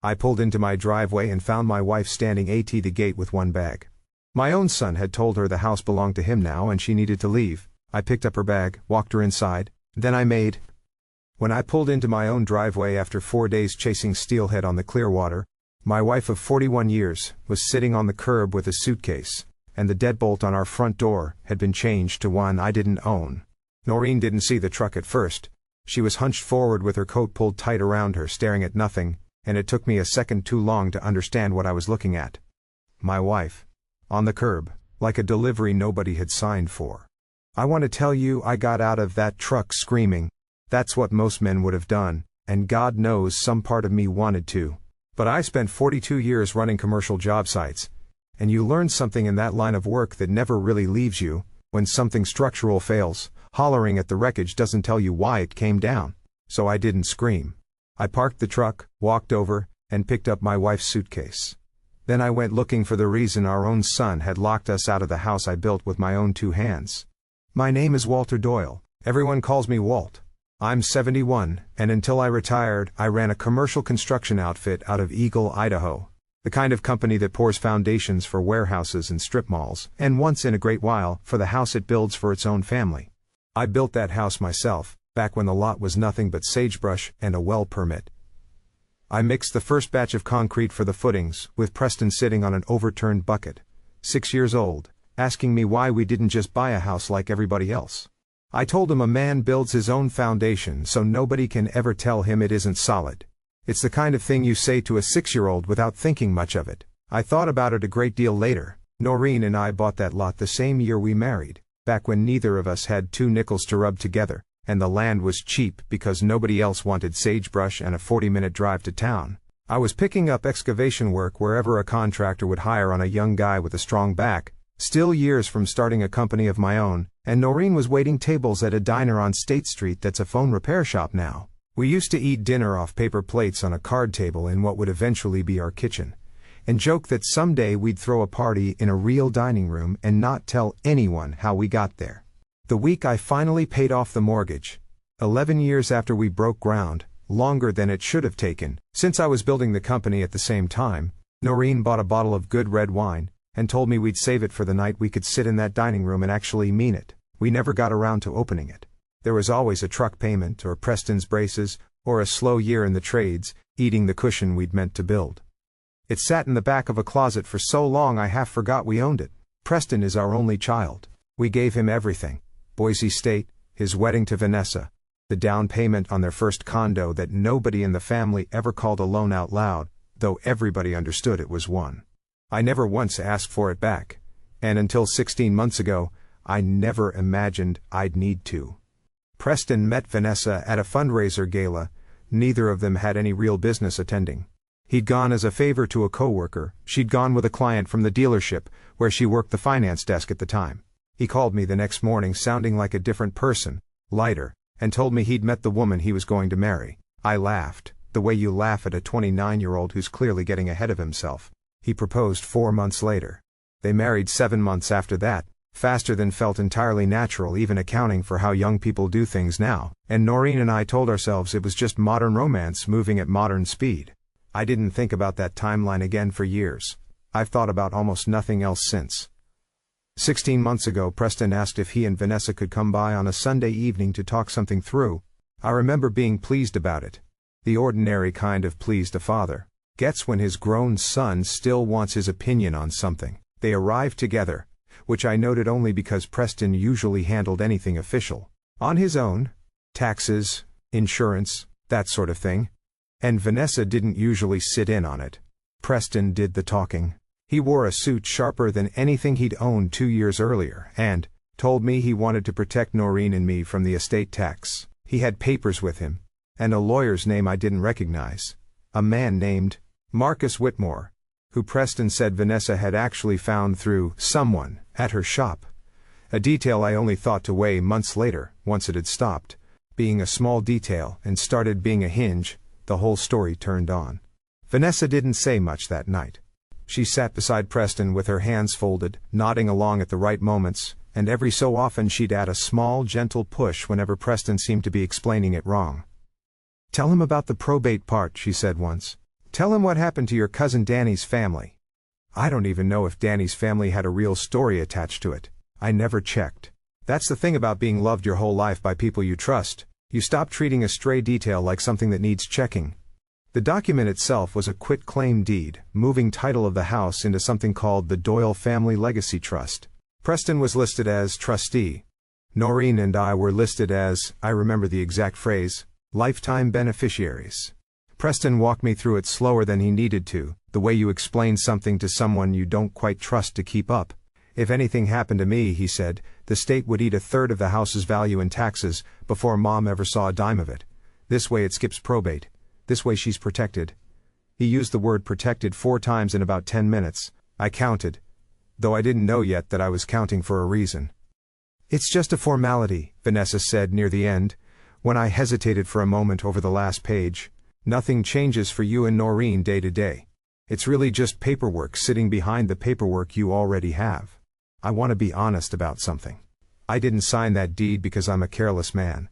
I pulled into my driveway and found my wife standing at the gate with one bag. My own son had told her the house belonged to him now and she needed to leave. I picked up her bag, walked her inside, then When I pulled into my own driveway after 4 days chasing steelhead on the Clearwater, my wife of 41 years was sitting on the curb with a suitcase, and the deadbolt on our front door had been changed to one I didn't own. Noreen didn't see the truck at first. She was hunched forward with her coat pulled tight around her, staring at nothing, and it took me a second too long to understand what I was looking at. My wife. On the curb, like a delivery nobody had signed for. I want to tell you, I got out of that truck screaming. That's what most men would have done, and God knows some part of me wanted to. But I spent 42 years running commercial job sites, and you learn something in that line of work that never really leaves you. When something structural fails, hollering at the wreckage doesn't tell you why it came down. So I didn't scream. I parked the truck, walked over, and picked up my wife's suitcase. Then I went looking for the reason our own son had locked us out of the house I built with my own 2 hands. My name is Walter Doyle. Everyone calls me Walt. I'm 71, and until I retired, I ran a commercial construction outfit out of Eagle, Idaho. The kind of company that pours foundations for warehouses and strip malls, and once in a great while, for the house it builds for its own family. I built that house myself, back when the lot was nothing but sagebrush and a well permit. I mixed the first batch of concrete for the footings, with Preston sitting on an overturned bucket, 6 years old, asking me why we didn't just buy a house like everybody else. I told him a man builds his own foundation so nobody can ever tell him it isn't solid. It's the kind of thing you say to a 6-year-old without thinking much of it. I thought about it a great deal later. Noreen and I bought that lot the same year we married, back when neither of us had 2 nickels to rub together, and the land was cheap because nobody else wanted sagebrush and a 40-minute drive to town. I was picking up excavation work wherever a contractor would hire on a young guy with a strong back, still years from starting a company of my own, and Noreen was waiting tables at a diner on State Street that's a phone repair shop now. We used to eat dinner off paper plates on a card table in what would eventually be our kitchen, and joke that someday we'd throw a party in a real dining room and not tell anyone how we got there. The week I finally paid off the mortgage, 11 years after we broke ground, longer than it should have taken, since I was building the company at the same time, Noreen bought a bottle of good red wine, and told me we'd save it for the night we could sit in that dining room and actually mean it. We never got around to opening it. There was always a truck payment, or Preston's braces, or a slow year in the trades, eating the cushion we'd meant to build. It sat in the back of a closet for so long I half forgot we owned it. Preston is our only child. We gave him everything. Boise State, his wedding to Vanessa, the down payment on their first condo that nobody in the family ever called a loan out loud, though everybody understood it was one. I never once asked for it back, and until 16 months ago, I never imagined I'd need to. Preston met Vanessa at a fundraiser gala. Neither of them had any real business attending. He'd gone as a favor to a coworker. She'd gone with a client from the dealership, where she worked the finance desk at the time. He called me the next morning sounding like a different person, lighter, and told me he'd met the woman he was going to marry. I laughed, the way you laugh at a 29-year-old who's clearly getting ahead of himself. He proposed 4 months later. They married 7 months after that, faster than felt entirely natural, even accounting for how young people do things now, and Noreen and I told ourselves it was just modern romance moving at modern speed. I didn't think about that timeline again for years. I've thought about almost nothing else since. 16 months ago, Preston asked if he and Vanessa could come by on a Sunday evening to talk something through. I remember being pleased about it. The ordinary kind of pleased a father gets when his grown son still wants his opinion on something. They arrived together, which I noted only because Preston usually handled anything official on his own, taxes, insurance, that sort of thing, and Vanessa didn't usually sit in on it. Preston did the talking. He wore a suit sharper than anything he'd owned 2 years earlier, and told me he wanted to protect Noreen and me from the estate tax. He had papers with him, and a lawyer's name I didn't recognize, a man named Marcus Whitmore, who Preston said Vanessa had actually found through someone at her shop, a detail I only thought to weigh months later. Once it had stopped being a small detail and started being a hinge, the whole story turned on. Vanessa didn't say much that night. She sat beside Preston with her hands folded, nodding along at the right moments, and every so often she'd add a small, gentle push whenever Preston seemed to be explaining it wrong. "Tell him about the probate part," she said once. Tell him what happened to your cousin Danny's family. I don't even know if Danny's family had a real story attached to it. I never checked. That's the thing about being loved your whole life by people you trust. You stop treating a stray detail like something that needs checking. The document itself was a quit-claim deed, moving title of the house into something called the Doyle Family Legacy Trust. Preston was listed as trustee. Noreen and I were listed as, I remember the exact phrase, lifetime beneficiaries. Preston walked me through it slower than he needed to, the way you explain something to someone you don't quite trust to keep up. If anything happened to me, he said, the state would eat a third of the house's value in taxes before Mom ever saw a dime of it. This way it skips probate. This way she's protected. He used the word protected 4 times in about 10 minutes. I counted, though I didn't know yet that I was counting for a reason. It's just a formality, Vanessa said near the end, when I hesitated for a moment over the last page. Nothing changes for you and Noreen day to day. It's really just paperwork sitting behind the paperwork you already have. I want to be honest about something. I didn't sign that deed because I'm a careless man.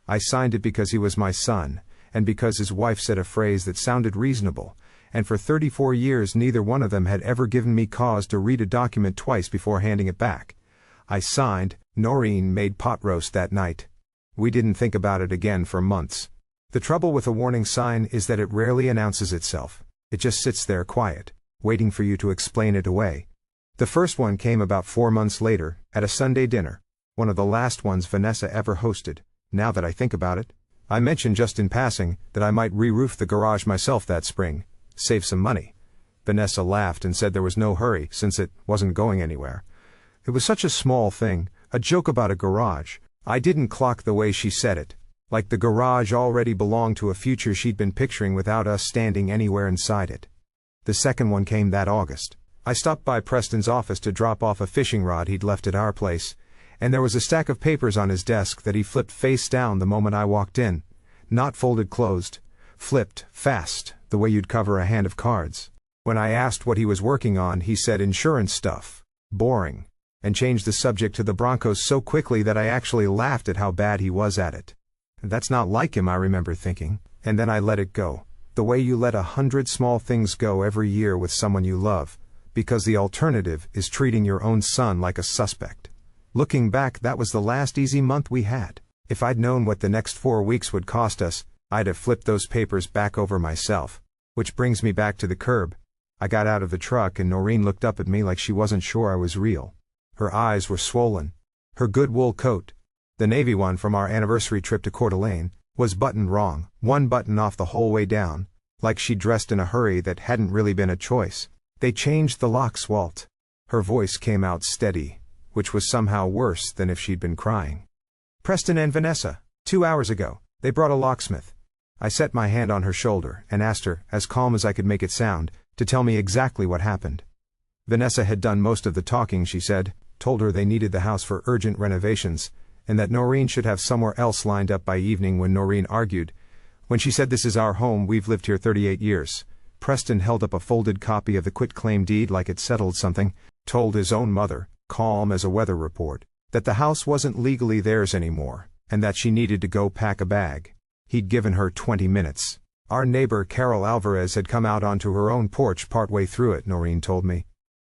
I signed it because he was my son, and because his wife said a phrase that sounded reasonable, and for 34 years neither one of them had ever given me cause to read a document twice before handing it back. I signed. Noreen made pot roast that night. We didn't think about it again for months. The trouble with a warning sign is that it rarely announces itself. It just sits there quiet, waiting for you to explain it away. The first one came about 4 months later, at a Sunday dinner, one of the last ones Vanessa ever hosted. Now that I think about it, I mentioned just in passing that I might re-roof the garage myself that spring, save some money. Vanessa laughed and said there was no hurry since it wasn't going anywhere. It was such a small thing, a joke about a garage. I didn't clock the way she said it, like the garage already belonged to a future she'd been picturing without us standing anywhere inside it. The second one came that August. I stopped by Preston's office to drop off a fishing rod he'd left at our place, and there was a stack of papers on his desk that he flipped face down the moment I walked in. Not folded closed. Flipped, fast, the way you'd cover a hand of cards. When I asked what he was working on, he said insurance stuff. Boring. And changed the subject to the Broncos so quickly that I actually laughed at how bad he was at it. That's not like him, I remember thinking, and then I let it go. The way you let 100 small things go every year with someone you love, because the alternative is treating your own son like a suspect. Looking back, that was the last easy month we had. If I'd known what the next 4 weeks would cost us, I'd have flipped those papers back over myself. Which brings me back to the curb. I got out of the truck and Noreen looked up at me like she wasn't sure I was real. Her eyes were swollen. Her good wool coat, the navy one from our anniversary trip to Coeur d'Alene, was buttoned wrong, one button off the whole way down, like she'd dressed in a hurry that hadn't really been a choice. They changed the locks, Walt. Her voice came out steady, which was somehow worse than if she'd been crying. Preston and Vanessa, 2 hours ago, they brought a locksmith. I set my hand on her shoulder and asked her, as calm as I could make it sound, to tell me exactly what happened. Vanessa had done most of the talking, she said, told her they needed the house for urgent renovations, and that Noreen should have somewhere else lined up by evening when Noreen argued. When she said this is our home, we've lived here 38 years. Preston held up a folded copy of the quitclaim deed like it settled something, told his own mother, calm as a weather report, that the house wasn't legally theirs anymore, and that she needed to go pack a bag. He'd given her 20 minutes. Our neighbor Carol Alvarez had come out onto her own porch partway through it, Noreen told me,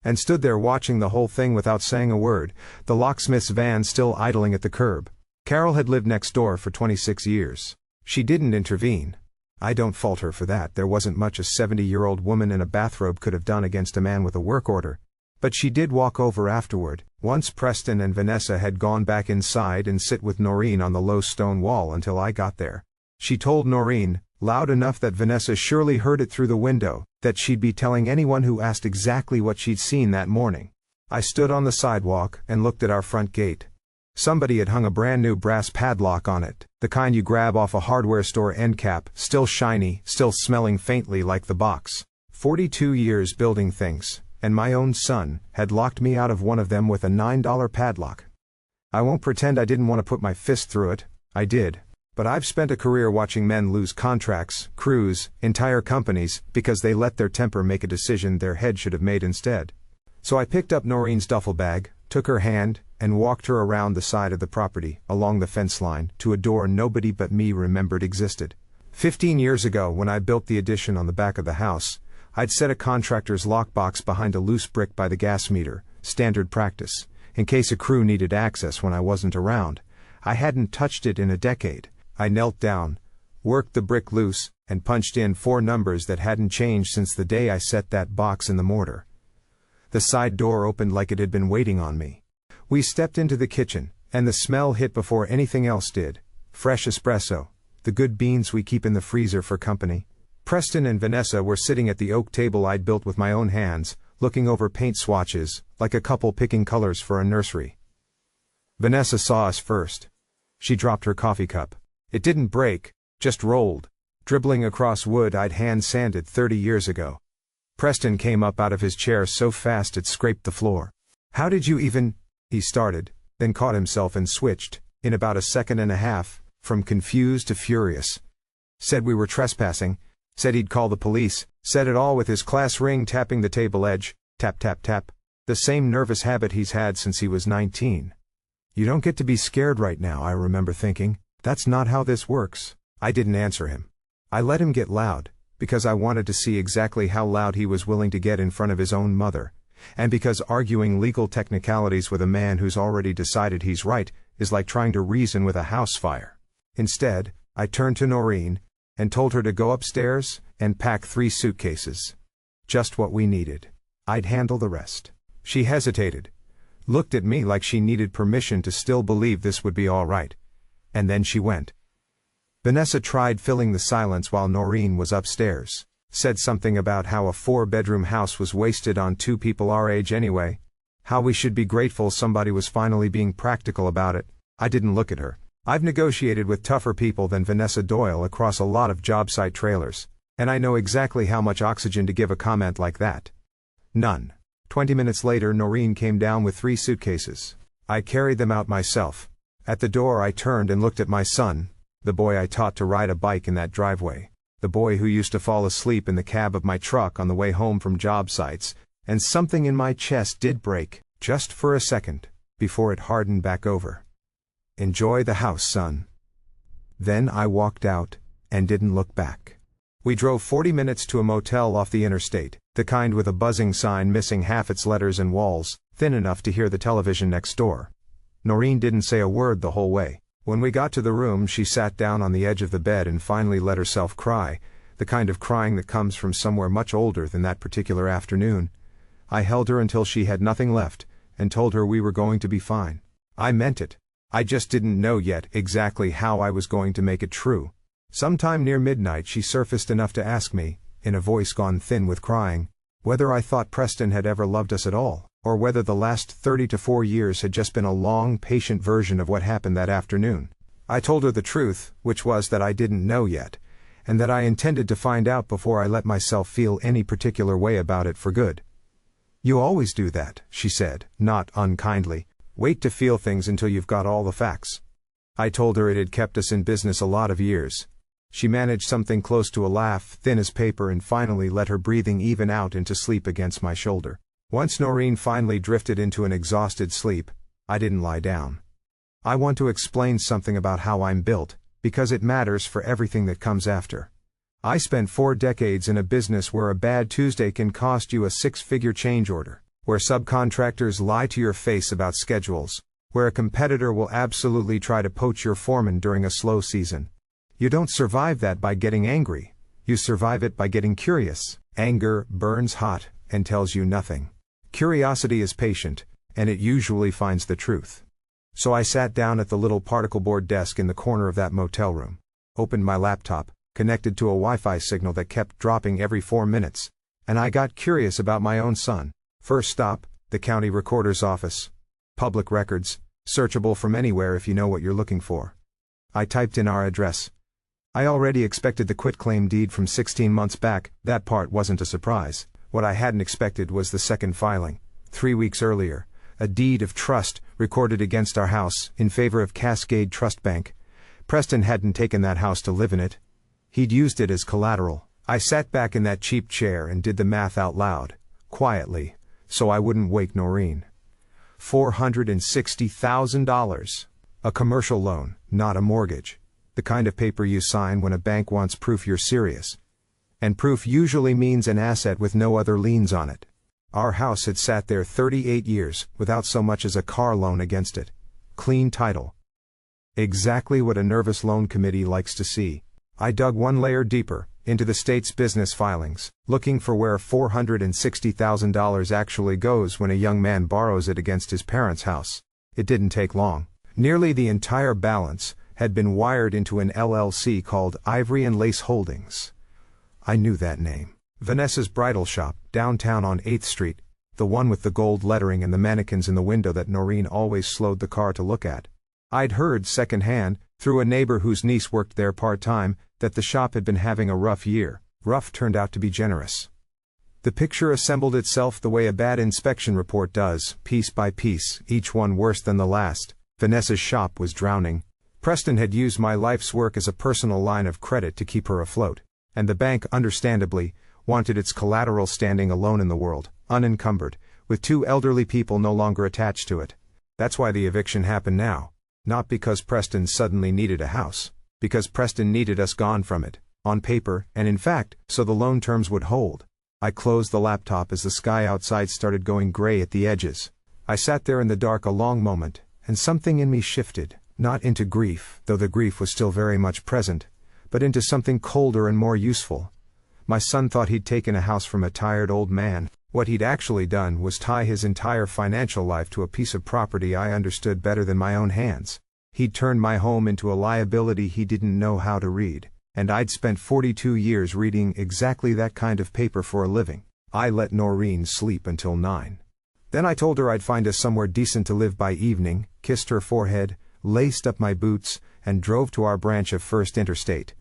and stood there watching the whole thing without saying a word, the locksmith's van still idling at the curb. Carol had lived next door for 26 years. She didn't intervene. I don't fault her for that. There wasn't much a 70-year-old woman in a bathrobe could have done against a man with a work order. But she did walk over afterward, once Preston and Vanessa had gone back inside, and sit with Noreen on the low stone wall until I got there. She told Noreen, loud enough that Vanessa surely heard it through the window, that she'd be telling anyone who asked exactly what she'd seen that morning. I stood on the sidewalk and looked at our front gate. Somebody had hung a brand new brass padlock on it, the kind you grab off a hardware store end cap, still shiny, still smelling faintly like the box. 42 years building things, and my own son had locked me out of one of them with a $9 padlock. I won't pretend I didn't want to put my fist through it. I did. But I've spent a career watching men lose contracts, crews, entire companies, because they let their temper make a decision their head should have made instead. So I picked up Noreen's duffel bag, took her hand, and walked her around the side of the property, along the fence line, to a door nobody but me remembered existed. 15 years ago, when I built the addition on the back of the house, I'd set a contractor's lockbox behind a loose brick by the gas meter, standard practice, in case a crew needed access when I wasn't around. I hadn't touched it in a decade. I knelt down, worked the brick loose, and punched in 4 numbers that hadn't changed since the day I set that box in the mortar. The side door opened like it had been waiting on me. We stepped into the kitchen, and the smell hit before anything else did. Fresh espresso, the good beans we keep in the freezer for company. Preston and Vanessa were sitting at the oak table I'd built with my own hands, looking over paint swatches, like a couple picking colors for a nursery. Vanessa saw us first. She dropped her coffee cup. It didn't break, just rolled, dribbling across wood I'd hand-sanded 30 years ago. Preston came up out of his chair so fast it scraped the floor. "How did you even—" he started, then caught himself and switched, in about a second and a half, from confused to furious. Said we were trespassing, said he'd call the police, said it all with his class ring tapping the table edge, tap tap tap, the same nervous habit he's had since he was 19. "You don't get to be scared right now," I remember thinking. "That's not how this works." I didn't answer him. I let him get loud, because I wanted to see exactly how loud he was willing to get in front of his own mother, and because arguing legal technicalities with a man who's already decided he's right is like trying to reason with a house fire. Instead, I turned to Noreen, and told her to go upstairs and pack 3 suitcases. Just what we needed. I'd handle the rest. She hesitated, looked at me like she needed permission to still believe this would be all right, and then she went. Vanessa tried filling the silence while Noreen was upstairs, said something about how a 4-bedroom house was wasted on 2 people our age anyway, how we should be grateful somebody was finally being practical about it. I didn't look at her. I've negotiated with tougher people than Vanessa Doyle across a lot of job site trailers, and I know exactly how much oxygen to give a comment like that. None. 20 minutes later, Noreen came down with 3 suitcases. I carried them out myself. At the door I turned and looked at my son, the boy I taught to ride a bike in that driveway, the boy who used to fall asleep in the cab of my truck on the way home from job sites, and something in my chest did break, just for a second, before it hardened back over. "Enjoy the house, son." Then I walked out, and didn't look back. We drove 40 minutes to a motel off the interstate, the kind with a buzzing sign missing half its letters and walls, thin enough to hear the television next door. Noreen didn't say a word the whole way. When we got to the room, she sat down on the edge of the bed and finally let herself cry, the kind of crying that comes from somewhere much older than that particular afternoon. I held her until she had nothing left, and told her we were going to be fine. I meant it. I just didn't know yet exactly how I was going to make it true. Sometime near midnight she surfaced enough to ask me, in a voice gone thin with crying, whether I thought Preston had ever loved us at all, or whether the last 30 to 4 years had just been a long, patient version of what happened that afternoon. I told her the truth, which was that I didn't know yet, and that I intended to find out before I let myself feel any particular way about it for good. "You always do that," she said, not unkindly. "Wait to feel things until you've got all the facts." I told her it had kept us in business a lot of years. She managed something close to a laugh, thin as paper, and finally let her breathing even out into sleep against my shoulder. Once Noreen finally drifted into an exhausted sleep, I didn't lie down. I want to explain something about how I'm built, because it matters for everything that comes after. I spent 4 decades in a business where a bad Tuesday can cost you a 6-figure change order, where subcontractors lie to your face about schedules, where a competitor will absolutely try to poach your foreman during a slow season. You don't survive that by getting angry. You survive it by getting curious. Anger burns hot and tells you nothing. Curiosity is patient, and it usually finds the truth. So I sat down at the little particle board desk in the corner of that motel room, opened my laptop, connected to a Wi-Fi signal that kept dropping every 4 minutes, and I got curious about my own son. First stop, the county recorder's office. Public records, searchable from anywhere if you know what you're looking for. I typed in our address. I already expected the quitclaim deed from 16 months back. That part wasn't a surprise. What I hadn't expected was the second filing, 3 weeks earlier, a deed of trust recorded against our house in favor of Cascade Trust Bank. Preston hadn't taken that house to live in it. He'd used it as collateral. I sat back in that cheap chair and did the math out loud, quietly, so I wouldn't wake Noreen. $460,000. A commercial loan, not a mortgage. The kind of paper you sign when a bank wants proof you're serious. And proof usually means an asset with no other liens on it. Our house had sat there 38 years, without so much as a car loan against it. Clean title. Exactly what a nervous loan committee likes to see. I dug one layer deeper, into the state's business filings, looking for where $460,000 actually goes when a young man borrows it against his parents' house. It didn't take long. Nearly the entire balance had been wired into an LLC called Ivory and Lace Holdings. I knew that name. Vanessa's bridal shop, downtown on 8th Street, the one with the gold lettering and the mannequins in the window that Noreen always slowed the car to look at. I'd heard secondhand, through a neighbor whose niece worked there part-time, that the shop had been having a rough year. Rough turned out to be generous. The picture assembled itself the way a bad inspection report does, piece by piece, each one worse than the last. Vanessa's shop was drowning. Preston had used my life's work as a personal line of credit to keep her afloat. And the bank, understandably, wanted its collateral standing alone in the world, unencumbered, with two elderly people no longer attached to it. That's why the eviction happened now. Not because Preston suddenly needed a house. Because Preston needed us gone from it, on paper, and in fact, so the loan terms would hold. I closed the laptop as the sky outside started going gray at the edges. I sat there in the dark a long moment, and something in me shifted, not into grief, though the grief was still very much present, but into something colder and more useful. My son thought he'd taken a house from a tired old man. What he'd actually done was tie his entire financial life to a piece of property I understood better than my own hands. He'd turned my home into a liability he didn't know how to read, and I'd spent 42 years reading exactly that kind of paper for a living. I let Noreen sleep until 9. Then I told her I'd find us somewhere decent to live by evening, kissed her forehead, laced up my boots, and drove to our branch of First Interstate.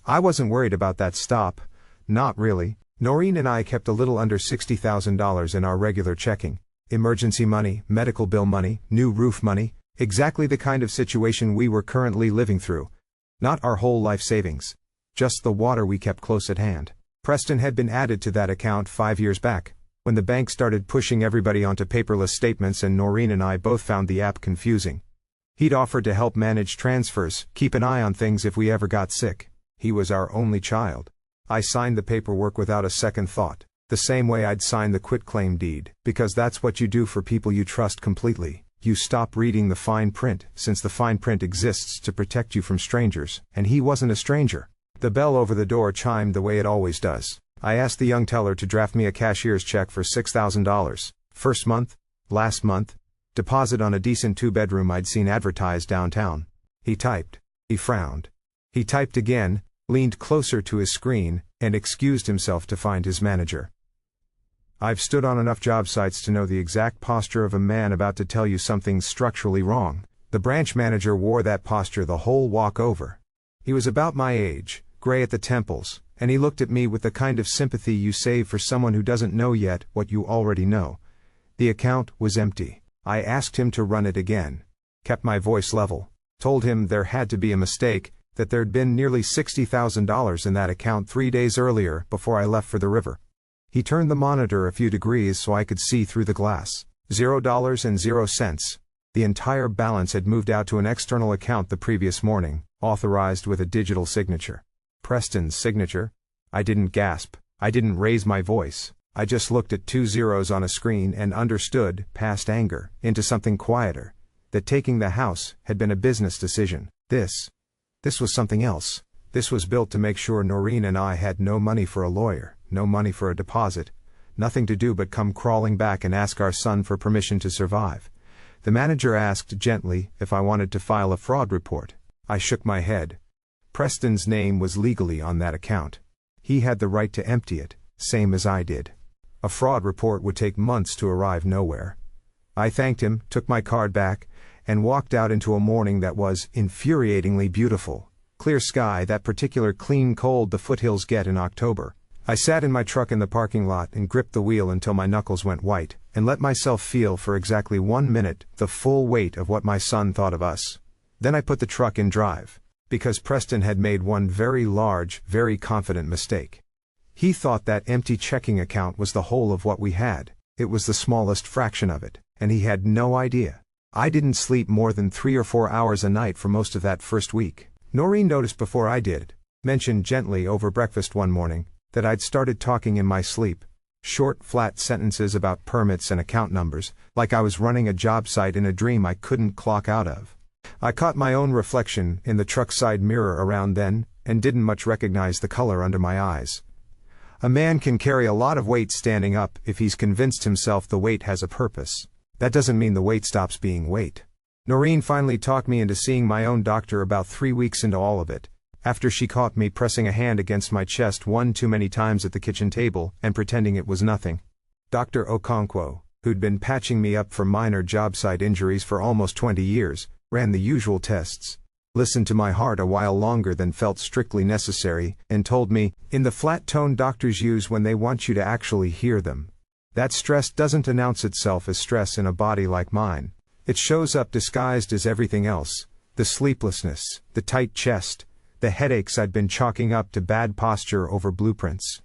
I wasn't worried about that stop. Not really. Noreen and I kept a little under $60,000 in our regular checking. Emergency money, medical bill money, new roof money, exactly the kind of situation we were currently living through. Not our whole life savings. Just the water we kept close at hand. Preston had been added to that account 5 years back, when the bank started pushing everybody onto paperless statements, and Noreen and I both found the app confusing. He'd offered to help manage transfers, keep an eye on things if we ever got sick. He was our only child. I signed the paperwork without a second thought, the same way I'd sign the quitclaim deed, because that's what you do for people you trust completely. You stop reading the fine print, since the fine print exists to protect you from strangers, and he wasn't a stranger. The bell over the door chimed the way it always does. I asked the young teller to draft me a cashier's check for $6,000. First month, last month, deposit on a decent 2-bedroom I'd seen advertised downtown. He typed. He frowned. He typed again, leaned closer to his screen, and excused himself to find his manager. I've stood on enough job sites to know the exact posture of a man about to tell you something's structurally wrong. The branch manager wore that posture the whole walk over. He was about my age, gray at the temples, and he looked at me with the kind of sympathy you save for someone who doesn't know yet what you already know. The account was empty. I asked him to run it again. Kept my voice level. Told him there had to be a mistake, that there'd been nearly $60,000 in that account 3 days earlier, before I left for the river. He turned the monitor a few degrees so I could see through the glass. $0.00. The entire balance had moved out to an external account the previous morning, authorized with a digital signature. Preston's signature? I didn't gasp. I didn't raise my voice. I just looked at 2 zeros on a screen and understood, past anger, into something quieter, that taking the house had been a business decision. This was something else. This was built to make sure Noreen and I had no money for a lawyer, no money for a deposit, nothing to do but come crawling back and ask our son for permission to survive. The manager asked gently if I wanted to file a fraud report. I shook my head. Preston's name was legally on that account. He had the right to empty it, same as I did. A fraud report would take months to arrive nowhere. I thanked him, took my card back, and walked out into a morning that was infuriatingly beautiful. Clear sky, that particular clean cold the foothills get in October. I sat in my truck in the parking lot and gripped the wheel until my knuckles went white, and let myself feel for exactly 1 minute the full weight of what my son thought of us. Then I put the truck in drive, because Preston had made one very large, very confident mistake. He thought that empty checking account was the whole of what we had. It was the smallest fraction of it, and he had no idea. I didn't sleep more than 3 or 4 hours a night for most of that first week. Noreen noticed before I did, mentioned gently over breakfast one morning, that I'd started talking in my sleep. Short, flat sentences about permits and account numbers, like I was running a job site in a dream I couldn't clock out of. I caught my own reflection in the truck side mirror around then, and didn't much recognize the color under my eyes. A man can carry a lot of weight standing up if he's convinced himself the weight has a purpose. That doesn't mean the weight stops being weight. Noreen finally talked me into seeing my own doctor about 3 weeks into all of it, after she caught me pressing a hand against my chest one too many times at the kitchen table and pretending it was nothing. Dr. Okonkwo, who'd been patching me up for minor job site injuries for almost 20 years, ran the usual tests, listened to my heart a while longer than felt strictly necessary, and told me, in the flat tone doctors use when they want you to actually hear them, that stress doesn't announce itself as stress in a body like mine. It shows up disguised as everything else: the sleeplessness, the tight chest, the headaches I'd been chalking up to bad posture over blueprints.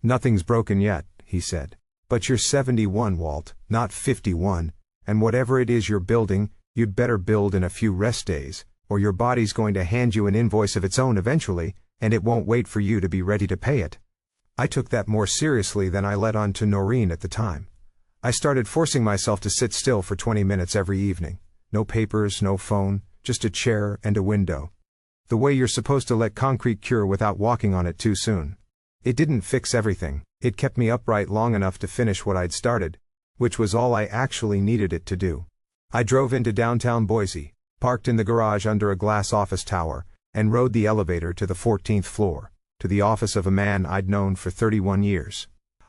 Nothing's broken yet, he said. But you're 71, Walt, not 51, and whatever it is you're building, you'd better build in a few rest days, or your body's going to hand you an invoice of its own eventually, and it won't wait for you to be ready to pay it. I took that more seriously than I let on to Noreen at the time. I started forcing myself to sit still for 20 minutes every evening. No papers, no phone, just a chair and a window. The way you're supposed to let concrete cure without walking on it too soon. It didn't fix everything, it kept me upright long enough to finish what I'd started, which was all I actually needed it to do. I drove into downtown Boise, parked in the garage under a glass office tower, and rode the elevator to the 14th floor, to the office of a man I'd known for 31 years.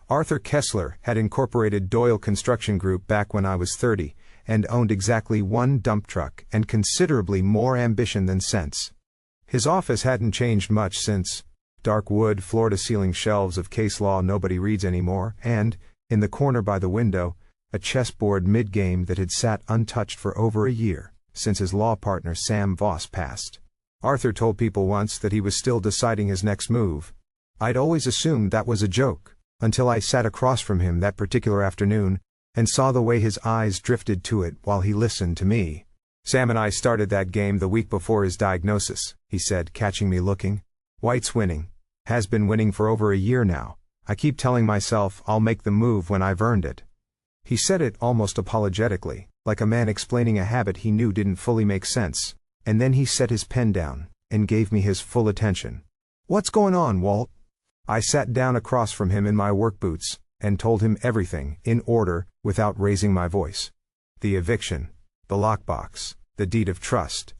Arthur Kessler had incorporated Doyle Construction Group back when I was 30, and owned exactly one dump truck and considerably more ambition than sense. His office hadn't changed much since: dark wood floor-to-ceiling shelves of case law nobody reads anymore, and, in the corner by the window, a chessboard mid-game that had sat untouched for over a year, since his law partner Sam Voss passed. Arthur told people once that he was still deciding his next move. I'd always assumed that was a joke, until I sat across from him that particular afternoon, and saw the way his eyes drifted to it while he listened to me. Sam and I started that game the week before his diagnosis, he said, catching me looking. White's winning. Has been winning for over a year now. I keep telling myself I'll make the move when I've earned it. He said it almost apologetically, like a man explaining a habit he knew didn't fully make sense, and then he set his pen down, and gave me his full attention. What's going on, Walt? I sat down across from him in my work boots, and told him everything, in order, without raising my voice. The eviction, the lockbox, the deed of trust,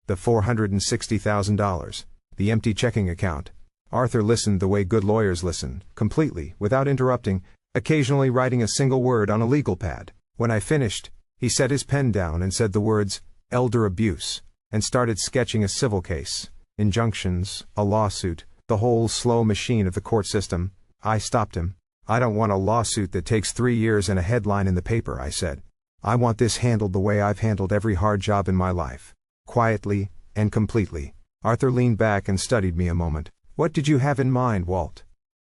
the $460,000, the empty checking account. Arthur listened the way good lawyers listen, completely, without interrupting, occasionally writing a single word on a legal pad. When I finished, he set his pen down and said the words, elder abuse, and started sketching a civil case, injunctions, a lawsuit, the whole slow machine of the court system. I stopped him. I don't want a lawsuit that takes 3 years and a headline in the paper, I said. I want this handled the way I've handled every hard job in my life. Quietly and completely. Arthur leaned back and studied me a moment. What did you have in mind, Walt?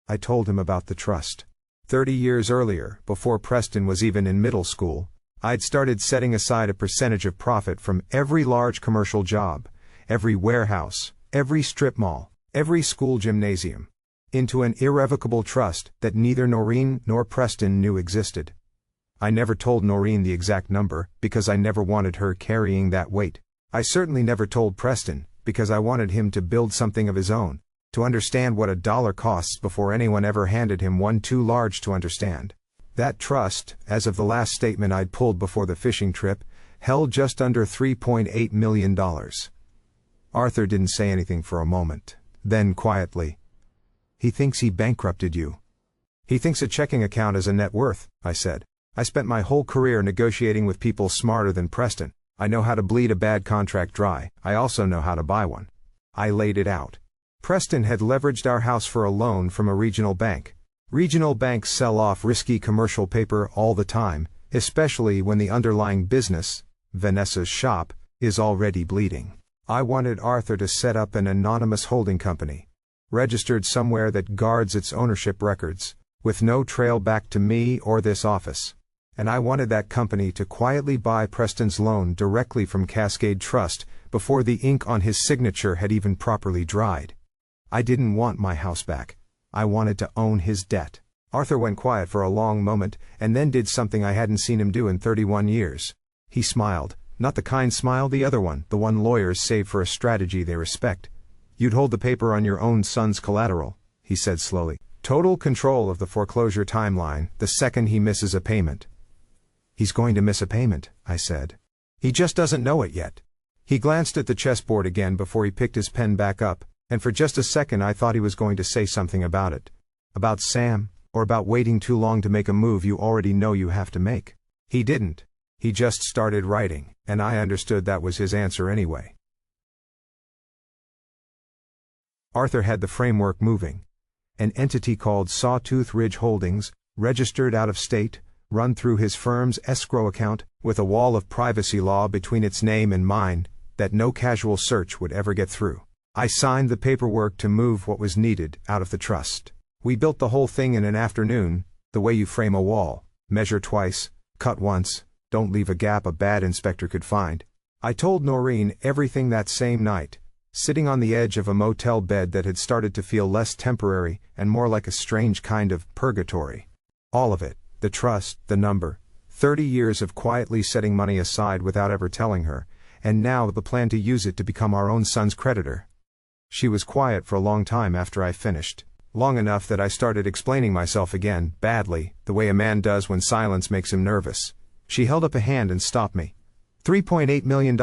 I told him about the trust. 30 years earlier, before Preston was even in middle school, I'd started setting aside a percentage of profit from every large commercial job, every warehouse, every strip mall, every school gymnasium, into an irrevocable trust that neither Noreen nor Preston knew existed. I never told Noreen the exact number, because I never wanted her carrying that weight. I certainly never told Preston, because I wanted him to build something of his own, to understand what a dollar costs before anyone ever handed him one too large to understand. That trust, as of the last statement I'd pulled before the fishing trip, held just under $3.8 million. Arthur didn't say anything for a moment. Then quietly, he thinks he bankrupted you. He thinks a checking account is a net worth, I said. I spent my whole career negotiating with people smarter than Preston. I know how to bleed a bad contract dry. I also know how to buy one. I laid it out. Preston had leveraged our house for a loan from a regional bank. Regional banks sell off risky commercial paper all the time, especially when the underlying business, Vanessa's shop, is already bleeding. I wanted Arthur to set up an anonymous holding company, registered somewhere that guards its ownership records, with no trail back to me or this office. and I wanted that company to quietly buy Preston's loan directly from Cascade Trust before the ink on his signature had even properly dried. I didn't want my house back. I wanted to own his debt. Arthur went quiet for a long moment and then did something I hadn't seen him do in 31 years. He smiled, not the kind smile, the other one, the one lawyers save for a strategy they respect. "You'd hold the paper on your own son's collateral," he said slowly. "Total control of the foreclosure timeline the second he misses a payment." "He's going to miss a payment," I said. "He just doesn't know it yet." He glanced at the chessboard again before he picked his pen back up, and for just a second I thought he was going to say something about it. About Sam, or about waiting too long to make a move you already know you have to make. He didn't. He just started writing, and I understood that was his answer anyway. Arthur had the framework moving. An entity called Sawtooth Ridge Holdings, registered out of state, run through his firm's escrow account, with a wall of privacy law between its name and mine, that no casual search would ever get through. I signed the paperwork to move what was needed out of the trust. We built the whole thing in an afternoon, the way you frame a wall: measure twice, cut once, don't leave a gap a bad inspector could find. I told Noreen everything that same night, sitting on the edge of a motel bed that had started to feel less temporary and more like a strange kind of purgatory. All of it. The trust, the number, 30 years of quietly setting money aside without ever telling her, and now the plan to use it to become our own son's creditor. She was quiet for a long time after I finished, long enough that I started explaining myself again, badly, the way a man does when silence makes him nervous. She held up a hand and stopped me. $3.8 million,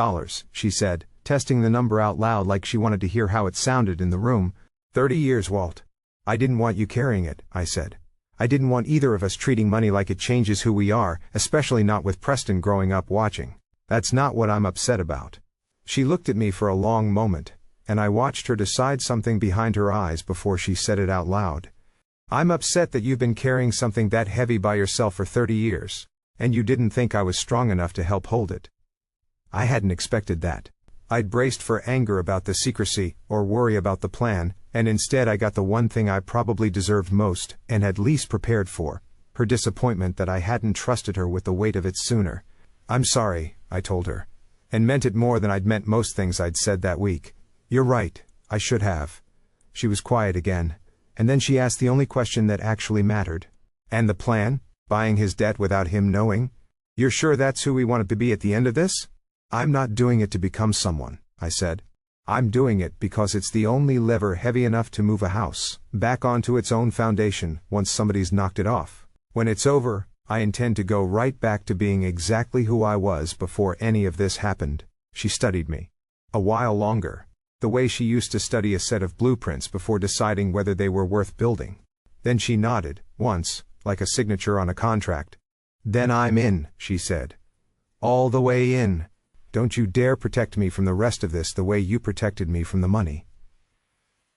she said, testing the number out loud like she wanted to hear how it sounded in the room. 30 years, Walt. I didn't want you carrying it, I said. I didn't want either of us treating money like it changes who we are, especially not with Preston growing up watching. That's not what I'm upset about. She looked at me for a long moment, and I watched her decide something behind her eyes before she said it out loud. I'm upset that you've been carrying something that heavy by yourself for 30 years, and you didn't think I was strong enough to help hold it. I hadn't expected that. I'd braced for anger about the secrecy, or worry about the plan, and instead I got the one thing I probably deserved most, and had least prepared for, her disappointment that I hadn't trusted her with the weight of it sooner. "I'm sorry," I told her, and meant it more than I'd meant most things I'd said that week. "You're right, I should have." She was quiet again, and then she asked the only question that actually mattered. "And the plan? Buying his debt without him knowing? You're sure that's who we wanted to be at the end of this?" "I'm not doing it to become someone," I said. "I'm doing it because it's the only lever heavy enough to move a house back onto its own foundation once somebody's knocked it off. When it's over, I intend to go right back to being exactly who I was before any of this happened." She studied me. A while longer. The way she used to study a set of blueprints before deciding whether they were worth building. Then she nodded, once, like a signature on a contract. "Then I'm in," she said. "All the way in. Don't you dare protect me from the rest of this the way you protected me from the money."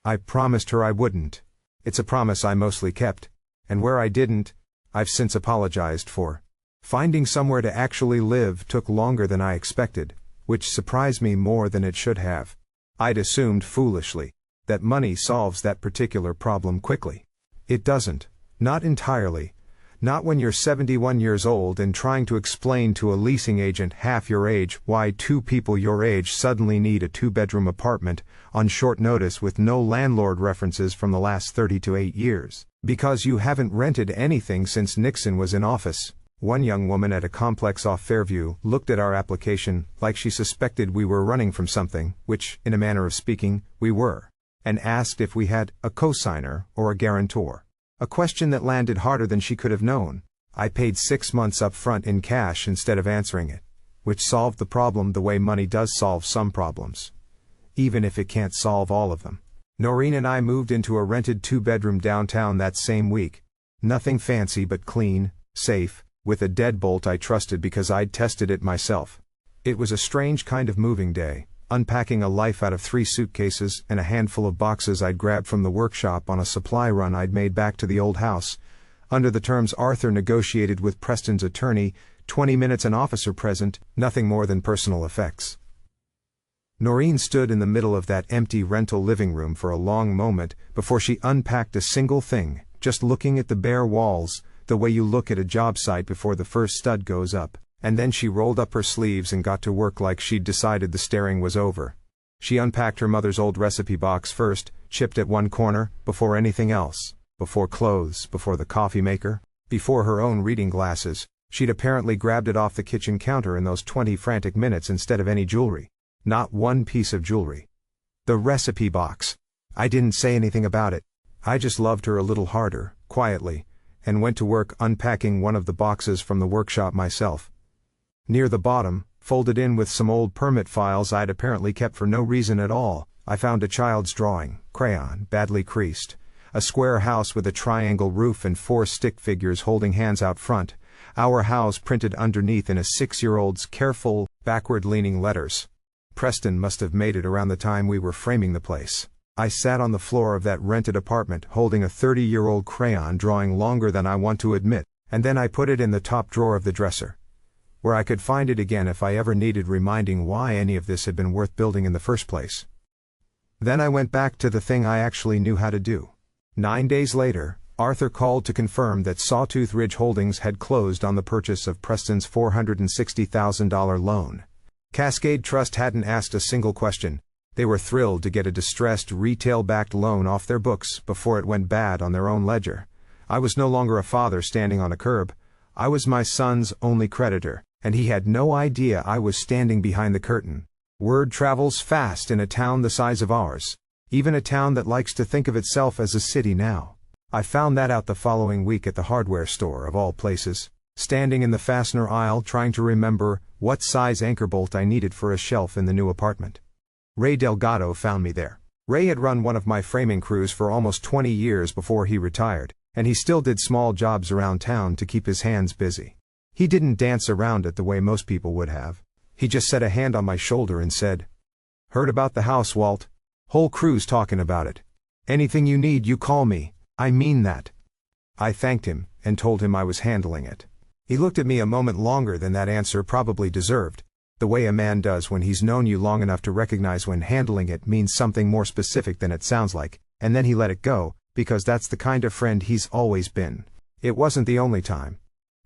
I promised her I wouldn't. It's a promise I mostly kept, and where I didn't, I've since apologized for. Finding somewhere to actually live took longer than I expected, which surprised me more than it should have. I'd assumed foolishly that money solves that particular problem quickly. It doesn't. Not entirely. Not when you're 71 years old and trying to explain to a leasing agent half your age why two people your age suddenly need a two-bedroom apartment on short notice with no landlord references from the last 38 years, because you haven't rented anything since Nixon was in office. One young woman at a complex off Fairview looked at our application like she suspected we were running from something, which, in a manner of speaking, we were, and asked if we had a cosigner or a guarantor. A question that landed harder than she could have known. I paid 6 months up front in cash instead of answering it, which solved the problem the way money does solve some problems, even if it can't solve all of them. Noreen and I moved into a rented 2-bedroom downtown that same week. Nothing fancy but clean, safe, with a deadbolt I trusted because I'd tested it myself. It was a strange kind of moving day, unpacking a life out of 3 suitcases and a handful of boxes I'd grabbed from the workshop on a supply run I'd made back to the old house, under the terms Arthur negotiated with Preston's attorney, 20 minutes an officer present, nothing more than personal effects. Noreen stood in the middle of that empty rental living room for a long moment before she unpacked a single thing, just looking at the bare walls, the way you look at a job site before the first stud goes up, and then she rolled up her sleeves and got to work like she'd decided the staring was over. She unpacked her mother's old recipe box first, chipped at one corner, before anything else, before clothes, before the coffee maker, before her own reading glasses. She'd apparently grabbed it off the kitchen counter in those 20 frantic minutes instead of any jewelry. Not one piece of jewelry. The recipe box. I didn't say anything about it. I just loved her a little harder, quietly, and went to work unpacking one of the boxes from the workshop myself. Near the bottom, folded in with some old permit files I'd apparently kept for no reason at all, I found a child's drawing, crayon, badly creased. A square house with a triangle roof and 4 stick figures holding hands out front. Our house printed underneath in a 6-year-old's careful, backward-leaning letters. Preston must have made it around the time we were framing the place. I sat on the floor of that rented apartment holding a 30-year-old crayon drawing longer than I want to admit, and then I put it in the top drawer of the dresser, where I could find it again if I ever needed reminding why any of this had been worth building in the first place. Then I went back to the thing I actually knew how to do. 9 days later, Arthur called to confirm that Sawtooth Ridge Holdings had closed on the purchase of Preston's $460,000 loan. Cascade Trust hadn't asked a single question. They were thrilled to get a distressed retail-backed loan off their books before it went bad on their own ledger. I was no longer a father standing on a curb. I was my son's only creditor, and he had no idea I was standing behind the curtain. Word travels fast in a town the size of ours, even a town that likes to think of itself as a city now. I found that out the following week at the hardware store of all places, standing in the fastener aisle trying to remember what size anchor bolt I needed for a shelf in the new apartment. Ray Delgado found me there. Ray had run one of my framing crews for almost 20 years before he retired, and he still did small jobs around town to keep his hands busy. He didn't dance around it the way most people would have. He just set a hand on my shoulder and said, "Heard about the house, Walt? Whole crew's talking about it. Anything you need, you call me. I mean that." I thanked him and told him I was handling it. He looked at me a moment longer than that answer probably deserved, the way a man does when he's known you long enough to recognize when handling it means something more specific than it sounds like, and then he let it go, because that's the kind of friend he's always been. It wasn't the only time.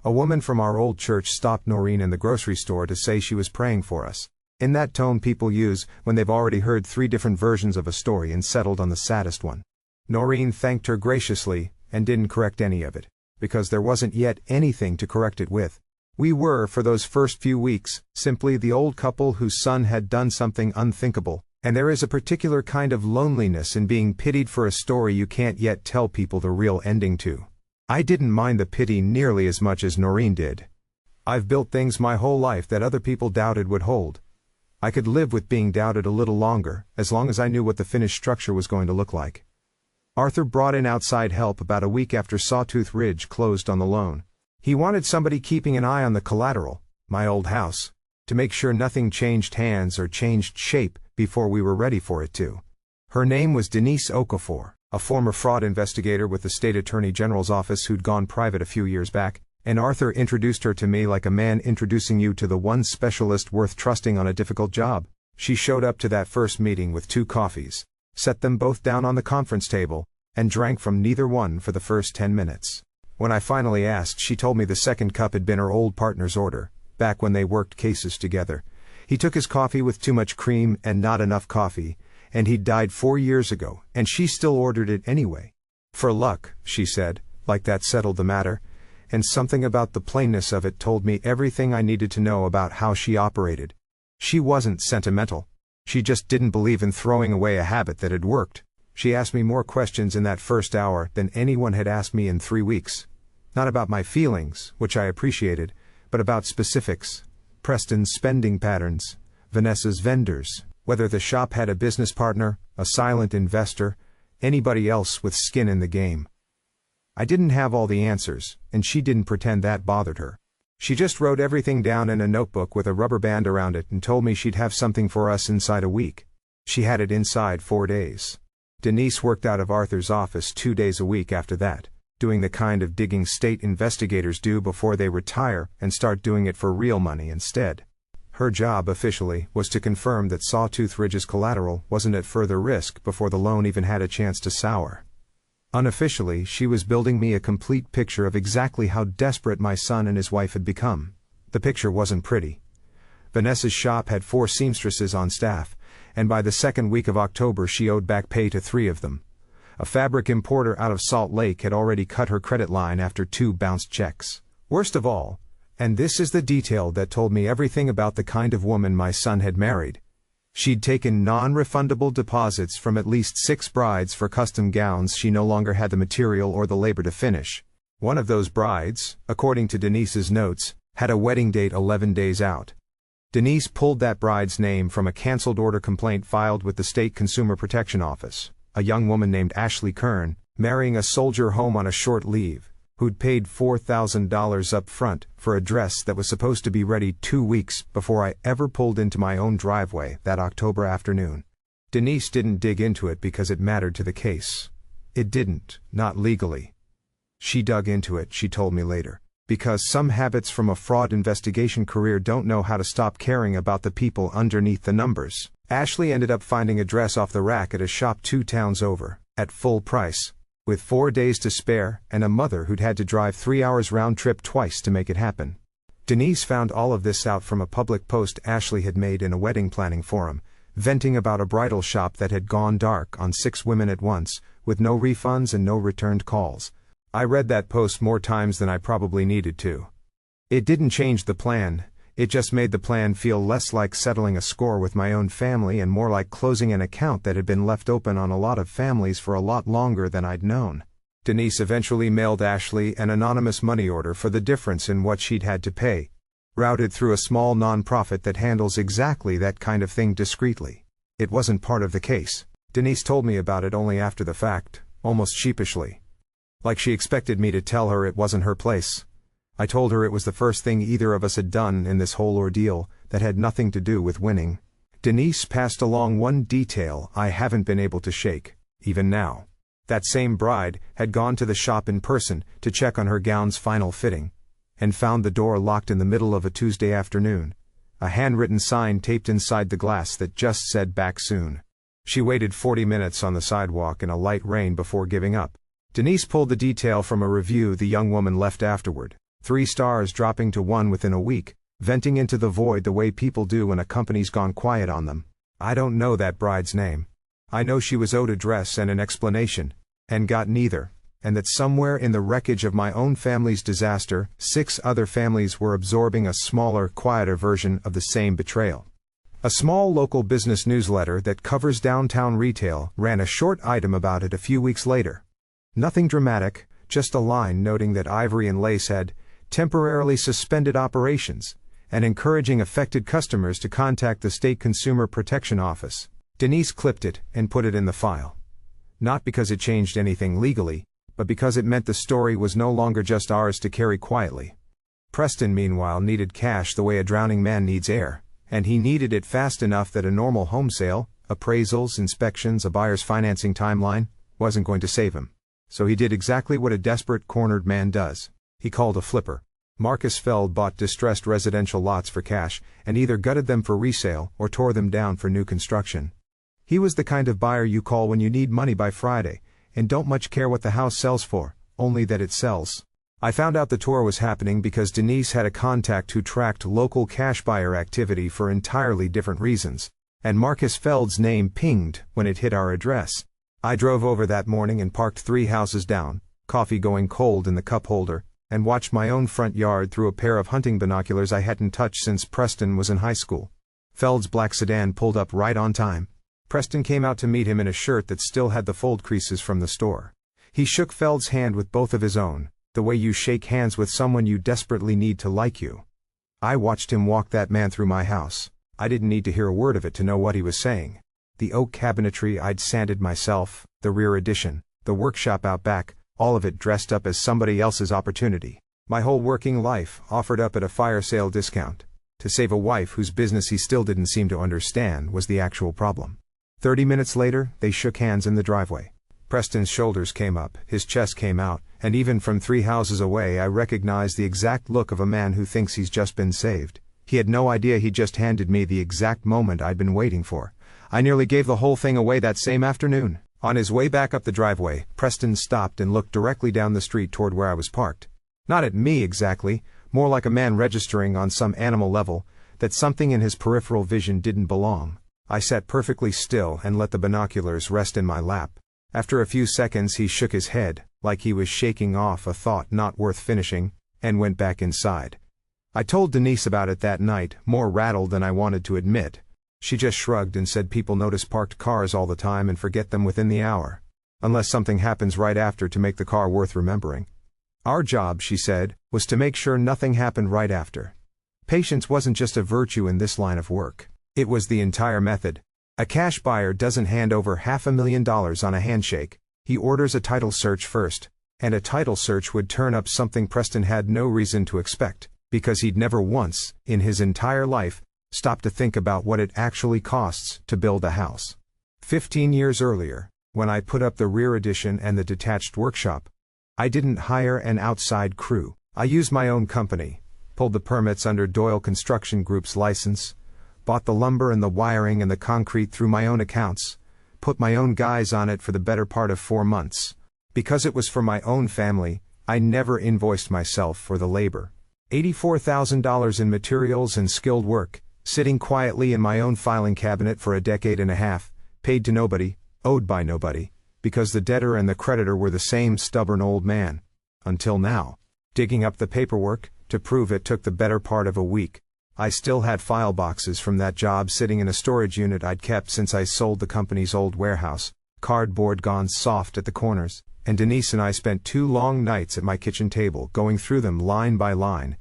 A woman from our old church stopped Noreen in the grocery store to say she was praying for us, in that tone people use when they've already heard 3 different versions of a story and settled on the saddest one. Noreen thanked her graciously, and didn't correct any of it, because there wasn't yet anything to correct it with. We were, for those first few weeks, simply the old couple whose son had done something unthinkable, and there is a particular kind of loneliness in being pitied for a story you can't yet tell people the real ending to. I didn't mind the pity nearly as much as Noreen did. I've built things my whole life that other people doubted would hold. I could live with being doubted a little longer, as long as I knew what the finished structure was going to look like. Arthur brought in outside help about a week after Sawtooth Ridge closed on the loan. He wanted somebody keeping an eye on the collateral, my old house, to make sure nothing changed hands or changed shape before we were ready for it to. Her name was Denise Okafor, a former fraud investigator with the State Attorney General's office who'd gone private a few years back, and Arthur introduced her to me like a man introducing you to the one specialist worth trusting on a difficult job. She showed up to that first meeting with 2 coffees, set them both down on the conference table, and drank from neither one for the first 10 minutes. When I finally asked, she told me the second cup had been her old partner's order, back when they worked cases together. He took his coffee with too much cream and not enough coffee, and he'd died 4 years ago, and she still ordered it anyway. For luck, she said, like that settled the matter, and something about the plainness of it told me everything I needed to know about how she operated. She wasn't sentimental. She just didn't believe in throwing away a habit that had worked. She asked me more questions in that first hour than anyone had asked me in 3 weeks. Not about my feelings, which I appreciated, but about specifics. Preston's spending patterns, Vanessa's vendors, whether the shop had a business partner, a silent investor, anybody else with skin in the game. I didn't have all the answers, and she didn't pretend that bothered her. She just wrote everything down in a notebook with a rubber band around it and told me she'd have something for us inside a week. She had it inside 4 days. Denise worked out of Arthur's office 2 days a week after that, doing the kind of digging state investigators do before they retire and start doing it for real money instead. Her job officially was to confirm that Sawtooth Ridge's collateral wasn't at further risk before the loan even had a chance to sour. Unofficially, she was building me a complete picture of exactly how desperate my son and his wife had become. The picture wasn't pretty. Vanessa's shop had 4 seamstresses on staff, and by the second week of October she owed back pay to 3 of them. A fabric importer out of Salt Lake had already cut her credit line after 2 bounced checks. Worst of all, and this is the detail that told me everything about the kind of woman my son had married, she'd taken non-refundable deposits from at least 6 brides for custom gowns she no longer had the material or the labor to finish. One of those brides, according to Denise's notes, had a wedding date 11 days out. Denise pulled that bride's name from a canceled order complaint filed with the State Consumer Protection Office, a young woman named Ashley Kern, marrying a soldier home on a short leave, who'd paid $4,000 up front for a dress that was supposed to be ready 2 weeks before I ever pulled into my own driveway that October afternoon. Denise didn't dig into it because it mattered to the case. It didn't, not legally. She dug into it, she told me later, because some habits from a fraud investigation career don't know how to stop caring about the people underneath the numbers. Ashley ended up finding a dress off the rack at a shop 2 towns over, at full price, with 4 days to spare and a mother who'd had to drive 3 hours round trip twice to make it happen. Denise found all of this out from a public post Ashley had made in a wedding planning forum, venting about a bridal shop that had gone dark on 6 women at once, with no refunds and no returned calls. I read that post more times than I probably needed to. It didn't change the plan, it just made the plan feel less like settling a score with my own family and more like closing an account that had been left open on a lot of families for a lot longer than I'd known. Denise eventually mailed Ashley an anonymous money order for the difference in what she'd had to pay, routed through a small nonprofit that handles exactly that kind of thing discreetly. It wasn't part of the case. Denise told me about it only after the fact, almost sheepishly. Like she expected me to tell her it wasn't her place. I told her it was the first thing either of us had done in this whole ordeal that had nothing to do with winning. Denise passed along one detail I haven't been able to shake, even now. That same bride had gone to the shop in person to check on her gown's final fitting, and found the door locked in the middle of a Tuesday afternoon, a handwritten sign taped inside the glass that just said "back soon." She waited 40 minutes on the sidewalk in a light rain before giving up. Denise pulled the detail from a review the young woman left afterward, 3 stars dropping to 1 within a week, venting into the void the way people do when a company's gone quiet on them. I don't know that bride's name. I know she was owed a dress and an explanation, and got neither, and that somewhere in the wreckage of my own family's disaster, 6 other families were absorbing a smaller, quieter version of the same betrayal. A small local business newsletter that covers downtown retail ran a short item about it a few weeks later. Nothing dramatic, just a line noting that Ivory and Lace had temporarily suspended operations and encouraging affected customers to contact the State Consumer Protection Office. Denise clipped it and put it in the file. Not because it changed anything legally, but because it meant the story was no longer just ours to carry quietly. Preston, meanwhile, needed cash the way a drowning man needs air, and he needed it fast enough that a normal home sale, appraisals, inspections, a buyer's financing timeline, wasn't going to save him. So he did exactly what a desperate, cornered man does. He called a flipper. Marcus Feld bought distressed residential lots for cash, and either gutted them for resale or tore them down for new construction. He was the kind of buyer you call when you need money by Friday, and don't much care what the house sells for, only that it sells. I found out the tour was happening because Denise had a contact who tracked local cash buyer activity for entirely different reasons, and Marcus Feld's name pinged when it hit our address. I drove over that morning and parked 3 houses down, coffee going cold in the cup holder, and watched my own front yard through a pair of hunting binoculars I hadn't touched since Preston was in high school. Feld's black sedan pulled up right on time. Preston came out to meet him in a shirt that still had the fold creases from the store. He shook Feld's hand with both of his own, the way you shake hands with someone you desperately need to like you. I watched him walk that man through my house. I didn't need to hear a word of it to know what he was saying. The oak cabinetry I'd sanded myself, the rear addition, the workshop out back, all of it dressed up as somebody else's opportunity. My whole working life offered up at a fire sale discount. To save a wife whose business he still didn't seem to understand was the actual problem. 30 minutes later, they shook hands in the driveway. Preston's shoulders came up, his chest came out, and even from 3 houses away I recognized the exact look of a man who thinks he's just been saved. He had no idea he'd just handed me the exact moment I'd been waiting for. I nearly gave the whole thing away that same afternoon. On his way back up the driveway, Preston stopped and looked directly down the street toward where I was parked. Not at me exactly, more like a man registering on some animal level that something in his peripheral vision didn't belong. I sat perfectly still and let the binoculars rest in my lap. After a few seconds he shook his head, like he was shaking off a thought not worth finishing, and went back inside. I told Denise about it that night, more rattled than I wanted to admit. She just shrugged and said people notice parked cars all the time and forget them within the hour. Unless something happens right after to make the car worth remembering. Our job, she said, was to make sure nothing happened right after. Patience wasn't just a virtue in this line of work. It was the entire method. A cash buyer doesn't hand over $500,000 on a handshake. He orders a title search first, and a title search would turn up something Preston had no reason to expect, because he'd never once, in his entire life, stopped to think about what it actually costs to build a house. 15 years earlier, when I put up the rear addition and the detached workshop, I didn't hire an outside crew. I used my own company, pulled the permits under Doyle Construction Group's license, bought the lumber and the wiring and the concrete through my own accounts, put my own guys on it for the better part of 4 months. Because it was for my own family, I never invoiced myself for the labor. $84,000 in materials and skilled work, sitting quietly in my own filing cabinet for a decade and a half, paid to nobody, owed by nobody, because the debtor and the creditor were the same stubborn old man. Until now. Digging up the paperwork, to prove it took the better part of a week. I still had file boxes from that job sitting in a storage unit I'd kept since I sold the company's old warehouse, cardboard gone soft at the corners, and Denise and I spent 2 long nights at my kitchen table going through them line by line.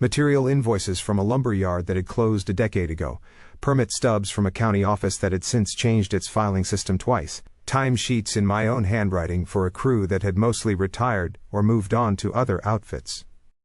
Material invoices from a lumber yard that had closed a decade ago, permit stubs from a county office that had since changed its filing system twice, timesheets in my own handwriting for a crew that had mostly retired or moved on to other outfits.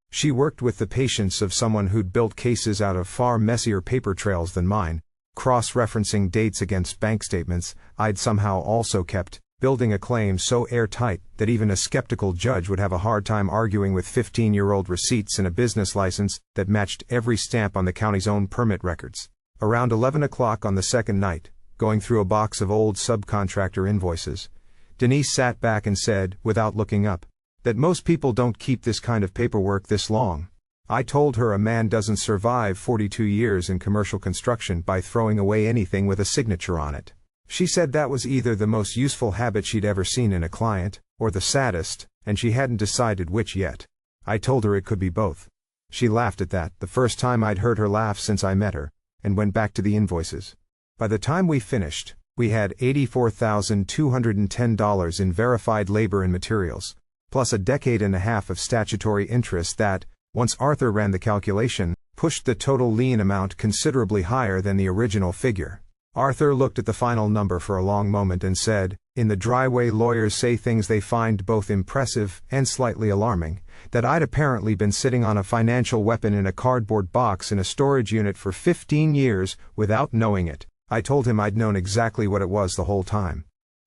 She worked with the patience of someone who'd built cases out of far messier paper trails than mine, cross-referencing dates against bank statements I'd somehow also kept, building a claim so airtight that even a skeptical judge would have a hard time arguing with 15-year-old receipts and a business license that matched every stamp on the county's own permit records. Around 11 o'clock on the second night, going through a box of old subcontractor invoices, Denise sat back and said, without looking up, that most people don't keep this kind of paperwork this long. I told her a man doesn't survive 42 years in commercial construction by throwing away anything with a signature on it. She said that was either the most useful habit she'd ever seen in a client, or the saddest, and she hadn't decided which yet. I told her it could be both. She laughed at that, the first time I'd heard her laugh since I met her, and went back to the invoices. By the time we finished, we had $84,210 in verified labor and materials, plus a decade and a half of statutory interest that, once Arthur ran the calculation, pushed the total lien amount considerably higher than the original figure. Arthur looked at the final number for a long moment and said, in the dry way lawyers say things they find both impressive and slightly alarming, that I'd apparently been sitting on a financial weapon in a cardboard box in a storage unit for 15 years without knowing it. I told him I'd known exactly what it was the whole time.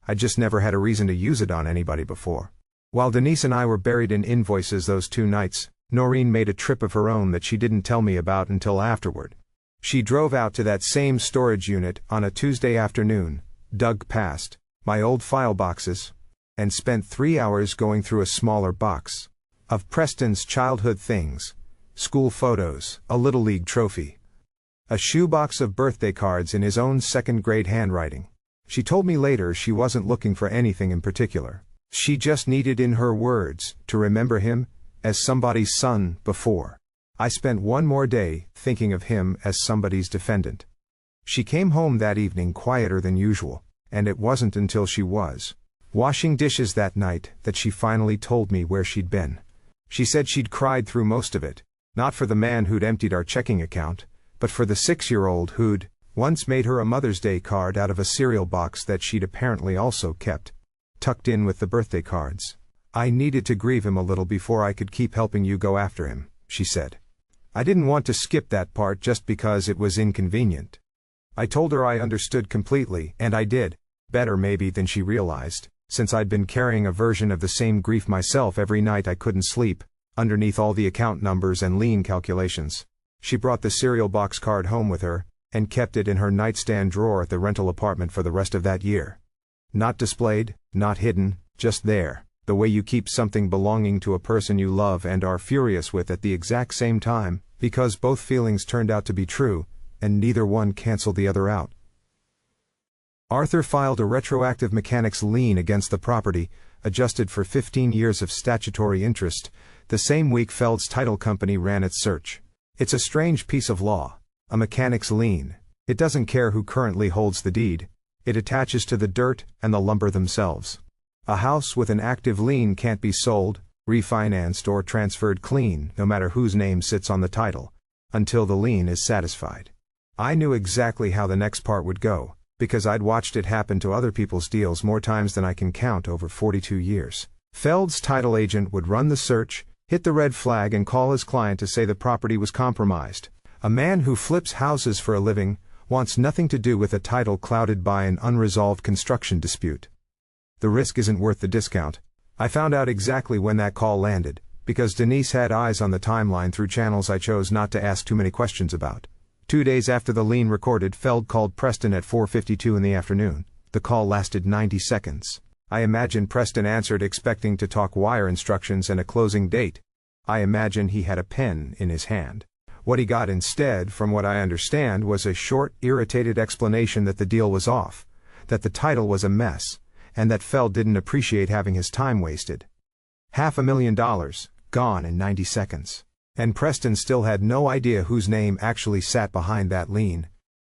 I just never had a reason to use it on anybody before. While Denise and I were buried in invoices those 2 nights, Noreen made a trip of her own that she didn't tell me about until afterward. She drove out to that same storage unit on a Tuesday afternoon, dug past my old file boxes, and spent 3 hours going through a smaller box of Preston's childhood things, school photos, a Little League trophy, a shoebox of birthday cards in his own second-grade handwriting. She told me later she wasn't looking for anything in particular. She just needed, in her words, to remember him as somebody's son before. I spent one more day thinking of him as somebody's defendant. She came home that evening quieter than usual, and it wasn't until she was washing dishes that night that she finally told me where she'd been. She said she'd cried through most of it, not for the man who'd emptied our checking account, but for the 6-year-old who'd once made her a Mother's Day card out of a cereal box that she'd apparently also kept, tucked in with the birthday cards. I needed to grieve him a little before I could keep helping you go after him, she said. I didn't want to skip that part just because it was inconvenient. I told her I understood completely, and I did, better maybe than she realized, since I'd been carrying a version of the same grief myself every night I couldn't sleep, underneath all the account numbers and lien calculations. She brought the cereal box card home with her, and kept it in her nightstand drawer at the rental apartment for the rest of that year. Not displayed, not hidden, just there, the way you keep something belonging to a person you love and are furious with at the exact same time, because both feelings turned out to be true, and neither one canceled the other out. Arthur filed a retroactive mechanics lien against the property, adjusted for 15 years of statutory interest, the same week Feld's title company ran its search. It's a strange piece of law. A mechanics lien. It doesn't care who currently holds the deed. It attaches to the dirt and the lumber themselves. A house with an active lien can't be sold, refinanced or transferred clean, no matter whose name sits on the title, until the lien is satisfied. I knew exactly how the next part would go, because I'd watched it happen to other people's deals more times than I can count over 42 years. Feld's title agent would run the search, hit the red flag and call his client to say the property was compromised. A man who flips houses for a living wants nothing to do with a title clouded by an unresolved construction dispute. The risk isn't worth the discount. I found out exactly when that call landed, because Denise had eyes on the timeline through channels I chose not to ask too many questions about. 2 days after the lien recorded, Feld called Preston at 4:52 in the afternoon. The call lasted 90 seconds. I imagine Preston answered expecting to talk wire instructions and a closing date. I imagine he had a pen in his hand. What he got instead, from what I understand, was a short, irritated explanation that the deal was off, that the title was a mess, and that Feld didn't appreciate having his time wasted. $500,000, gone in 90 seconds. And Preston still had no idea whose name actually sat behind that lien,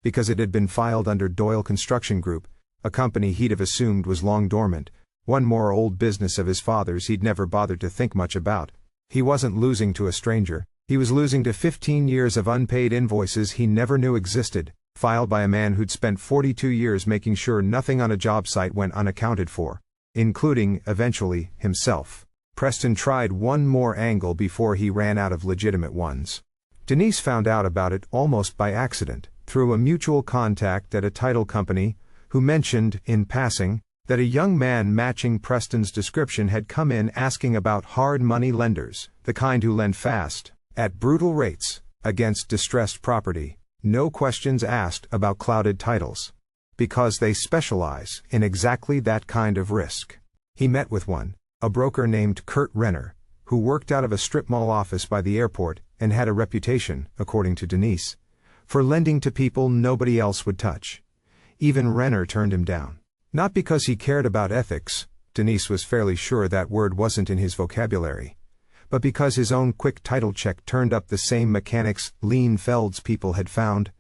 because it had been filed under Doyle Construction Group, a company he'd have assumed was long dormant, one more old business of his father's he'd never bothered to think much about. He wasn't losing to a stranger. He was losing to 15 years of unpaid invoices he never knew existed, filed by a man who'd spent 42 years making sure nothing on a job site went unaccounted for, including, eventually, himself. Preston tried one more angle before he ran out of legitimate ones. Denise found out about it almost by accident, through a mutual contact at a title company, who mentioned, in passing, that a young man matching Preston's description had come in asking about hard money lenders, the kind who lend fast, at brutal rates, against distressed property, no questions asked about clouded titles. Because they specialize in exactly that kind of risk. He met with one, a broker named Kurt Renner, who worked out of a strip mall office by the airport and had a reputation, according to Denise, for lending to people nobody else would touch. Even Renner turned him down. Not because he cared about ethics, Denise was fairly sure that word wasn't in his vocabulary, but because his own quick title check turned up the same mechanics lien Feld's people had found,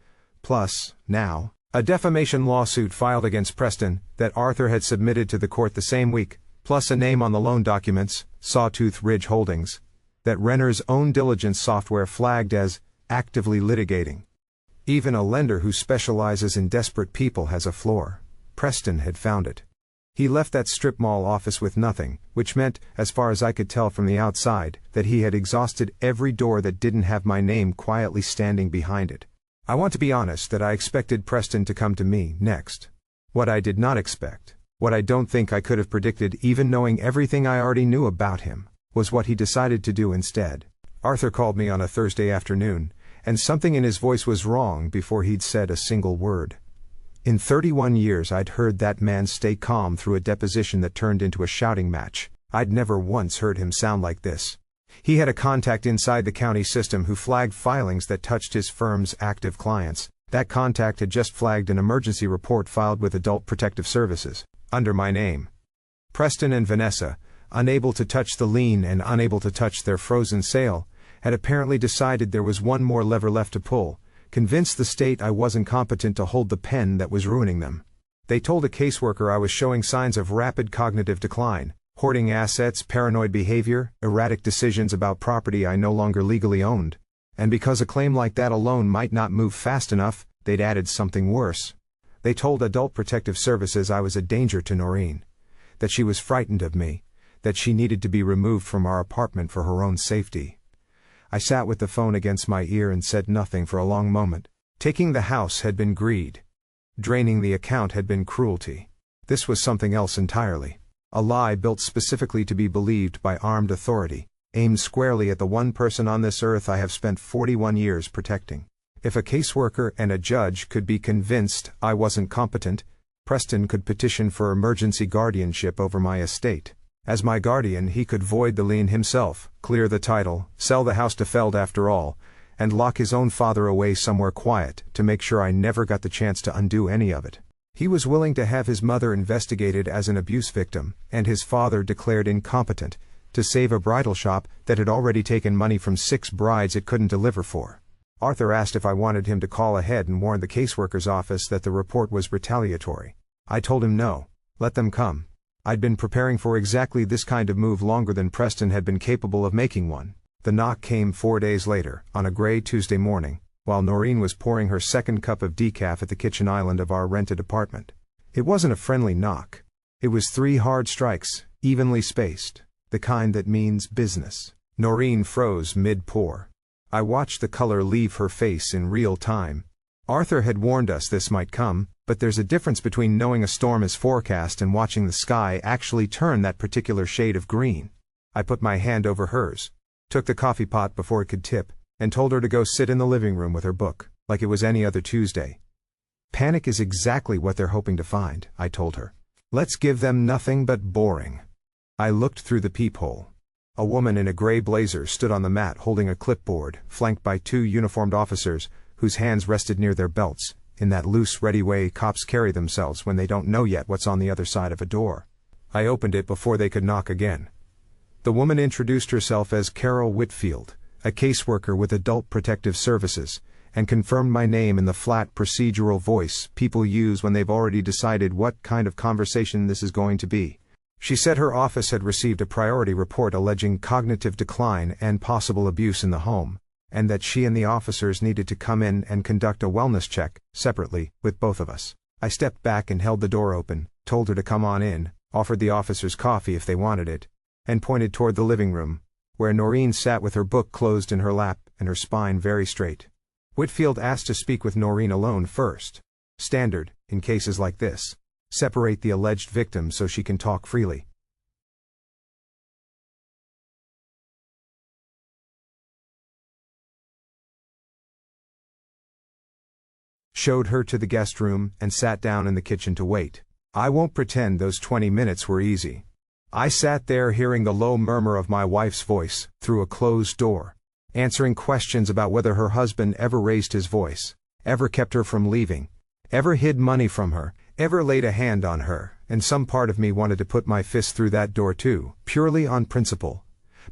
plus, now, a defamation lawsuit filed against Preston that Arthur had submitted to the court the same week, plus a name on the loan documents, Sawtooth Ridge Holdings, that Renner's own diligence software flagged as actively litigating. Even a lender who specializes in desperate people has a floor. Preston had found it. He left that strip mall office with nothing, which meant, as far as I could tell from the outside, that he had exhausted every door that didn't have my name quietly standing behind it. I want to be honest that I expected Preston to come to me next. What I did not expect, what I don't think I could have predicted even knowing everything I already knew about him, was what he decided to do instead. Arthur called me on a Thursday afternoon, and something in his voice was wrong before he'd said a single word. In 31 years I'd heard that man stay calm through a deposition that turned into a shouting match. I'd never once heard him sound like this. He had a contact inside the county system who flagged filings that touched his firm's active clients. That contact had just flagged an emergency report filed with Adult Protective Services, under my name. Preston and Vanessa, unable to touch the lien and unable to touch their frozen sale, had apparently decided there was one more lever left to pull, convinced the state I wasn't competent to hold the pen that was ruining them. They told a caseworker I was showing signs of rapid cognitive decline, hoarding assets, paranoid behavior, erratic decisions about property I no longer legally owned. And because a claim like that alone might not move fast enough, they'd added something worse. They told Adult Protective Services I was a danger to Noreen, that she was frightened of me, that she needed to be removed from our apartment for her own safety. I sat with the phone against my ear and said nothing for a long moment. Taking the house had been greed. Draining the account had been cruelty. This was something else entirely. A lie built specifically to be believed by armed authority, aimed squarely at the one person on this earth I have spent 41 years protecting. If a caseworker and a judge could be convinced I wasn't competent, Preston could petition for emergency guardianship over my estate. As my guardian, he could void the lien himself, clear the title, sell the house to Feld after all, and lock his own father away somewhere quiet to make sure I never got the chance to undo any of it. He was willing to have his mother investigated as an abuse victim, and his father declared incompetent, to save a bridal shop that had already taken money from 6 brides it couldn't deliver for. Arthur asked if I wanted him to call ahead and warn the caseworker's office that the report was retaliatory. I told him no, let them come. I'd been preparing for exactly this kind of move longer than Preston had been capable of making one. The knock came 4 days later, on a gray Tuesday morning, while Noreen was pouring her second cup of decaf at the kitchen island of our rented apartment. It wasn't a friendly knock. It was 3 hard strikes, evenly spaced, the kind that means business. Noreen froze mid-pour. I watched the color leave her face in real time. Arthur had warned us this might come, but there's a difference between knowing a storm is forecast and watching the sky actually turn that particular shade of green. I put my hand over hers, took the coffee pot before it could tip, and told her to go sit in the living room with her book, like it was any other Tuesday. Panic is exactly what they're hoping to find, I told her. Let's give them nothing but boring. I looked through the peephole. A woman in a gray blazer stood on the mat holding a clipboard, flanked by 2 uniformed officers, whose hands rested near their belts, in that loose, ready way cops carry themselves when they don't know yet what's on the other side of a door. I opened it before they could knock again. The woman introduced herself as Carol Whitfield, a caseworker with Adult Protective Services, and confirmed my name in the flat procedural voice people use when they've already decided what kind of conversation this is going to be. She said her office had received a priority report alleging cognitive decline and possible abuse in the home, and that she and the officers needed to come in and conduct a wellness check, separately, with both of us. I stepped back and held the door open, told her to come on in, offered the officers coffee if they wanted it, and pointed toward the living room, where Noreen sat with her book closed in her lap and her spine very straight. Whitfield asked to speak with Noreen alone first. Standard, in cases like this. Separate the alleged victim so she can talk freely. Showed her to the guest room and sat down in the kitchen to wait. I won't pretend those 20 minutes were easy. I sat there hearing the low murmur of my wife's voice through a closed door, answering questions about whether her husband ever raised his voice, ever kept her from leaving, ever hid money from her, ever laid a hand on her, and some part of me wanted to put my fist through that door too, purely on principle.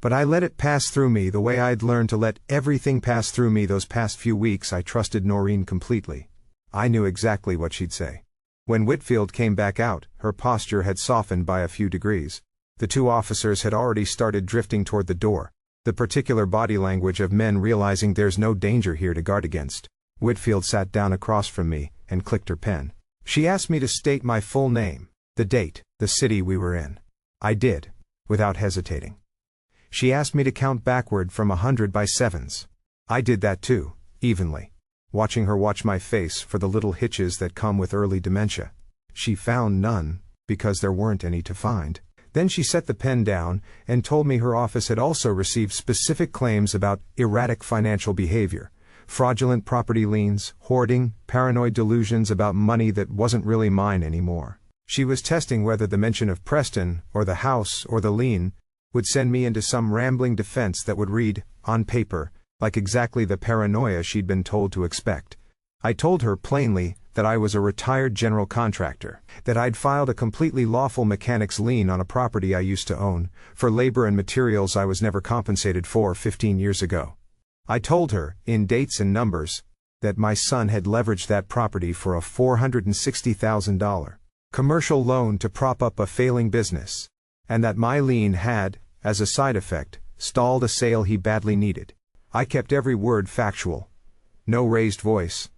But I let it pass through me the way I'd learned to let everything pass through me those past few weeks. I trusted Noreen completely. I knew exactly what she'd say. When Whitfield came back out, her posture had softened by a few degrees. The 2 officers had already started drifting toward the door, the particular body language of men realizing there's no danger here to guard against. Whitfield sat down across from me and clicked her pen. She asked me to state my full name, the date, the city we were in. I did, without hesitating. She asked me to count backward from 100 by 7s. I did that too, evenly, watching her watch my face for the little hitches that come with early dementia. She found none, because there weren't any to find. Then she set the pen down and told me her office had also received specific claims about erratic financial behavior, fraudulent property liens, hoarding, paranoid delusions about money that wasn't really mine anymore. She was testing whether the mention of Preston, or the house, or the lien, would send me into some rambling defense that would read, on paper, like exactly the paranoia she'd been told to expect. I told her plainly that I was a retired general contractor, that I'd filed a completely lawful mechanic's lien on a property I used to own, for labor and materials I was never compensated for 15 years ago. I told her, in dates and numbers, that my son had leveraged that property for a $460,000 commercial loan to prop up a failing business, and that my lien had, as a side effect, stalled a sale he badly needed. I kept every word factual. No raised voice.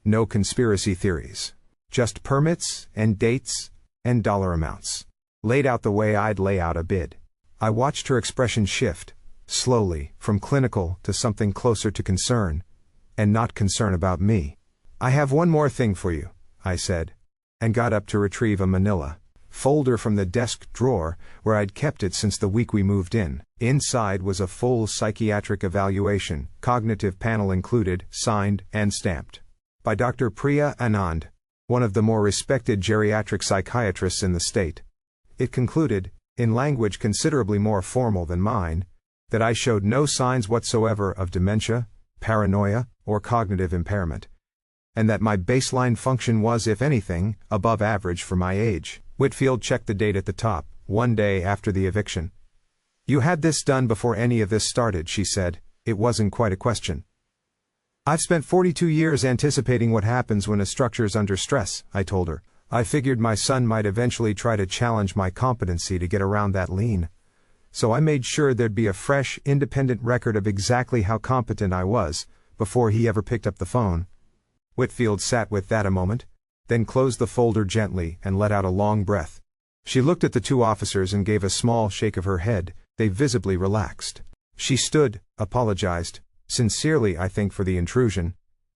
No conspiracy theories. Just permits, and dates, and dollar amounts. Laid out the way I'd lay out a bid. I watched her expression shift, slowly, from clinical to something closer to concern, and not concern about me. I have one more thing for you, I said, and got up to retrieve a manila folder from the desk drawer where I'd kept it since the week we moved in. Inside was a full psychiatric evaluation, cognitive panel included, signed and stamped by Dr. Priya Anand, one of the more respected geriatric psychiatrists in the state. It concluded, in language considerably more formal than mine, that I showed no signs whatsoever of dementia, paranoia, or cognitive impairment, and that my baseline function was, if anything, above average for my age. Whitfield checked the date at the top, one day after the eviction. "You had this done before any of this started," she said. "It wasn't quite a question." "I've spent 42 years anticipating what happens when a structure's under stress," I told her. "I figured my son might eventually try to challenge my competency to get around that lien. So I made sure there'd be a fresh, independent record of exactly how competent I was, before he ever picked up the phone." Whitfield sat with that a moment, then closed the folder gently and let out a long breath. She looked at the two officers and gave a small shake of her head. They visibly relaxed. She stood, apologized, sincerely I think for the intrusion,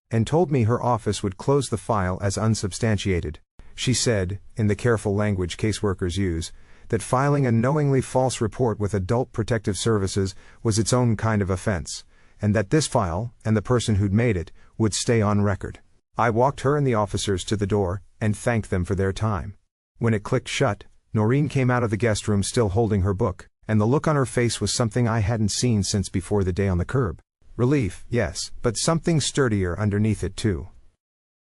and told me her office would close the file as unsubstantiated. She said, in the careful language caseworkers use, that filing a knowingly false report with Adult Protective Services was its own kind of offense, and that this file, and the person who'd made it, would stay on record. I walked her and the officers to the door, and thanked them for their time. When it clicked shut, Noreen came out of the guest room still holding her book, and the look on her face was something I hadn't seen since before the day on the curb. Relief, yes, but something sturdier underneath it too.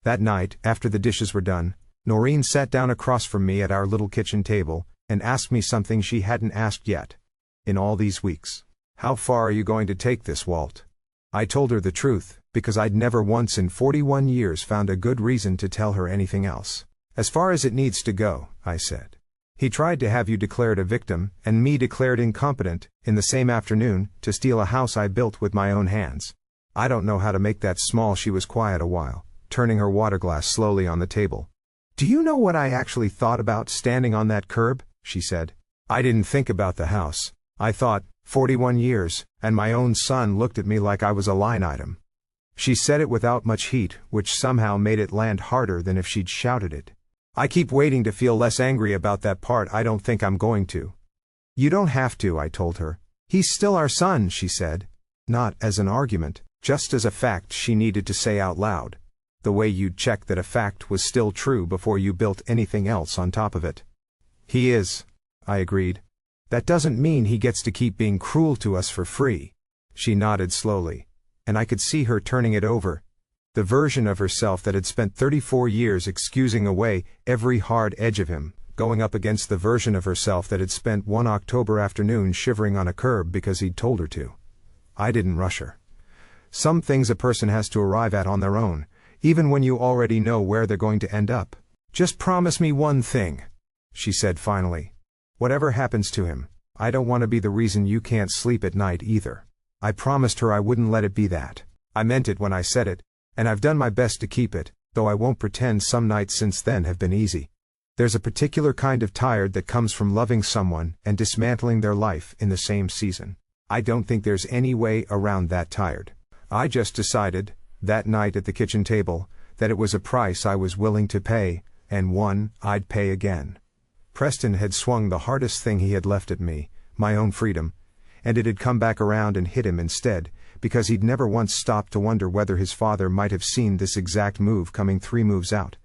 That night, after the dishes were done, Noreen sat down across from me at our little kitchen table, and asked me something she hadn't asked yet, in all these weeks. "How far are you going to take this, Walt?" I told her the truth, because I'd never once in 41 years found a good reason to tell her anything else. "As far as it needs to go," I said. "He tried to have you declared a victim, and me declared incompetent, in the same afternoon, to steal a house I built with my own hands. I don't know how to make that small." She was quiet a while, turning her water glass slowly on the table. "Do you know what I actually thought about standing on that curb?" she said. "I didn't think about the house. I thought, 41 years, and my own son looked at me like I was a line item." She said it without much heat, which somehow made it land harder than if she'd shouted it. "I keep waiting to feel less angry about that part. I don't think I'm going to." "You don't have to," I told her. "He's still our son," she said. Not as an argument, just as a fact she needed to say out loud. The way you'd check that a fact was still true before you built anything else on top of it. "He is," I agreed. "That doesn't mean he gets to keep being cruel to us for free." She nodded slowly, and I could see her turning it over. The version of herself that had spent 34 years excusing away every hard edge of him, going up against the version of herself that had spent one October afternoon shivering on a curb because he'd told her to. I didn't rush her. Some things a person has to arrive at on their own, even when you already know where they're going to end up. "Just promise me one thing," she said finally. "Whatever happens to him, I don't want to be the reason you can't sleep at night either." I promised her I wouldn't let it be that. I meant it when I said it, and I've done my best to keep it, though I won't pretend some nights since then have been easy. There's a particular kind of tired that comes from loving someone and dismantling their life in the same season. I don't think there's any way around that tired. I just decided, that night at the kitchen table, that it was a price I was willing to pay, and one I'd pay again. Preston had swung the hardest thing he had left at me, my own freedom, and it had come back around and hit him instead, because he'd never once stopped to wonder whether his father might have seen this exact move coming 3 moves out.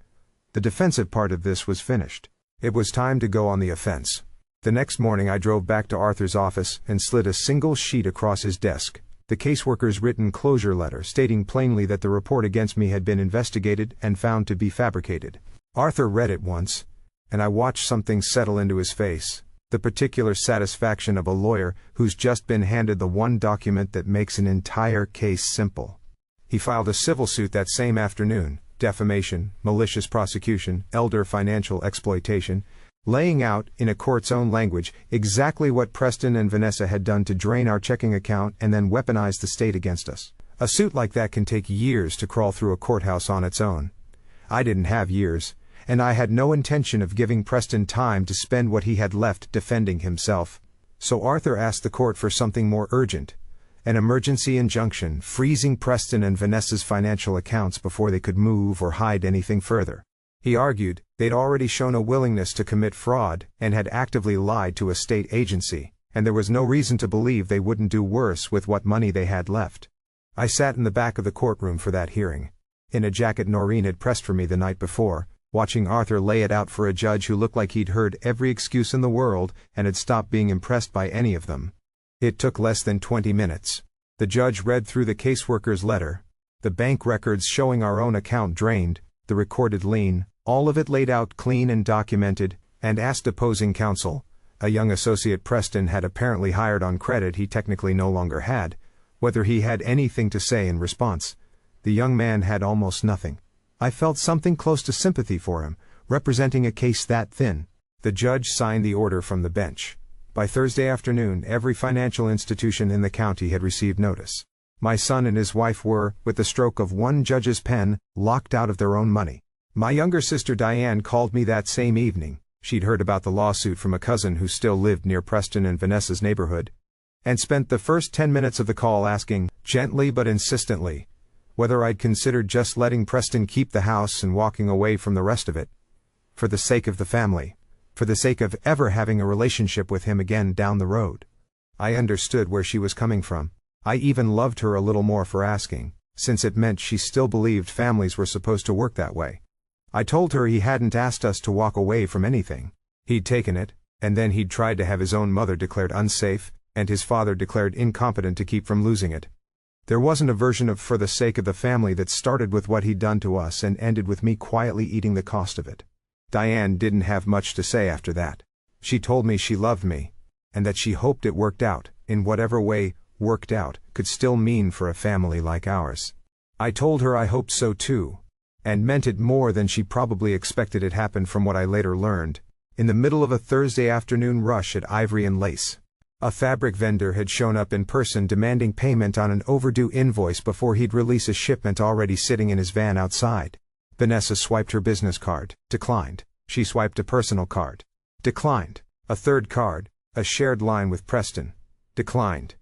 The defensive part of this was finished. It was time to go on the offense. The next morning I drove back to Arthur's office and slid a single sheet across his desk, the caseworker's written closure letter stating plainly that the report against me had been investigated and found to be fabricated. Arthur read it once, and I watched something settle into his face, the particular satisfaction of a lawyer who's just been handed the one document that makes an entire case simple. He filed a civil suit that same afternoon, defamation, malicious prosecution, elder financial exploitation, laying out, in a court's own language, exactly what Preston and Vanessa had done to drain our checking account and then weaponize the state against us. A suit like that can take years to crawl through a courthouse on its own. I didn't have years, and I had no intention of giving Preston time to spend what he had left defending himself. So Arthur asked the court for something more urgent, an emergency injunction freezing Preston and Vanessa's financial accounts before they could move or hide anything further. He argued they'd already shown a willingness to commit fraud and had actively lied to a state agency, and there was no reason to believe they wouldn't do worse with what money they had left. I sat in the back of the courtroom for that hearing, in a jacket Noreen had pressed for me the night before, watching Arthur lay it out for a judge who looked like he'd heard every excuse in the world and had stopped being impressed by any of them. It took less than 20 minutes. The judge read through the caseworker's letter, the bank records showing our own account drained, the recorded lien, all of it laid out clean and documented, and asked opposing counsel, a young associate Preston had apparently hired on credit he technically no longer had, whether he had anything to say in response. The young man had almost nothing. I felt something close to sympathy for him, representing a case that thin. The judge signed the order from the bench. By Thursday afternoon, every financial institution in the county had received notice. My son and his wife were, with the stroke of one judge's pen, locked out of their own money. My younger sister Diane called me that same evening. She'd heard about the lawsuit from a cousin who still lived near Preston and Vanessa's neighborhood, and spent the first 10 minutes of the call asking, gently but insistently, whether I'd considered just letting Preston keep the house and walking away from the rest of it. For the sake of the family. For the sake of ever having a relationship with him again down the road. I understood where she was coming from. I even loved her a little more for asking, since it meant she still believed families were supposed to work that way. I told her he hadn't asked us to walk away from anything. He'd taken it, and then he'd tried to have his own mother declared unsafe, and his father declared incompetent to keep from losing it. There wasn't a version of for the sake of the family that started with what he'd done to us and ended with me quietly eating the cost of it. Diane didn't have much to say after that. She told me she loved me, and that she hoped it worked out, in whatever way worked out could still mean for a family like ours. I told her I hoped so too, and meant it more than she probably expected. It happened from what I later learned, in the middle of a Thursday afternoon rush at Ivory and Lace. A fabric vendor had shown up in person demanding payment on an overdue invoice before he'd release a shipment already sitting in his van outside. Vanessa swiped her business card, declined. She swiped a personal card, declined. A third card, a shared line with Preston, declined.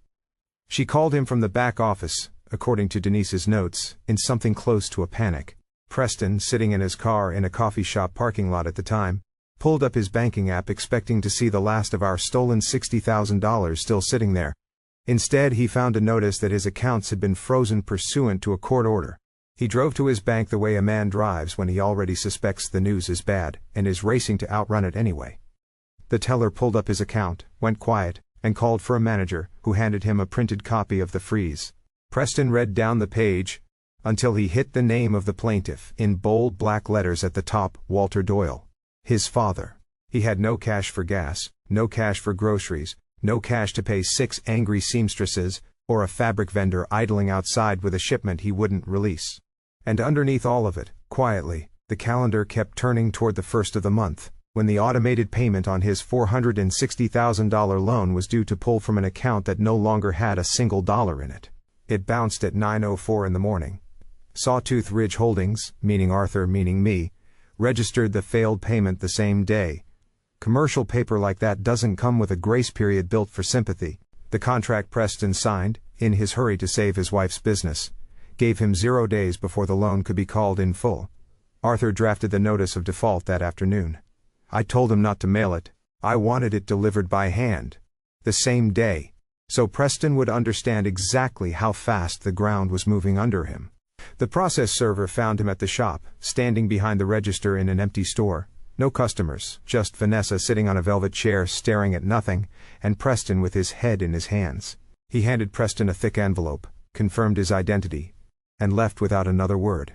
She called him from the back office, according to Denise's notes, in something close to a panic. Preston, sitting in his car in a coffee shop parking lot at the time, pulled up his banking app expecting to see the last of our stolen $60,000 still sitting there. Instead, he found a notice that his accounts had been frozen pursuant to a court order. He drove to his bank the way a man drives when he already suspects the news is bad, and is racing to outrun it anyway. The teller pulled up his account, went quiet, and called for a manager, who handed him a printed copy of the freeze. Preston read down the page, until he hit the name of the plaintiff, in bold black letters at the top, Walter Doyle. His father. He had no cash for gas, no cash for groceries, no cash to pay 6 angry seamstresses, or a fabric vendor idling outside with a shipment he wouldn't release. And underneath all of it, quietly, the calendar kept turning toward the first of the month, when the automated payment on his $460,000 loan was due to pull from an account that no longer had a single dollar in it. It bounced at 9:04 in the morning. Sawtooth Ridge Holdings, meaning Arthur, meaning me, registered the failed payment the same day. Commercial paper like that doesn't come with a grace period built for sympathy. The contract Preston signed, in his hurry to save his wife's business, gave him 0 days before the loan could be called in full. Arthur drafted the notice of default that afternoon. I told him not to mail it. I wanted it delivered by hand, the same day, so Preston would understand exactly how fast the ground was moving under him. The process server found him at the shop, standing behind the register in an empty store. No customers, just Vanessa sitting on a velvet chair staring at nothing, and Preston with his head in his hands. He handed Preston a thick envelope, confirmed his identity, and left without another word.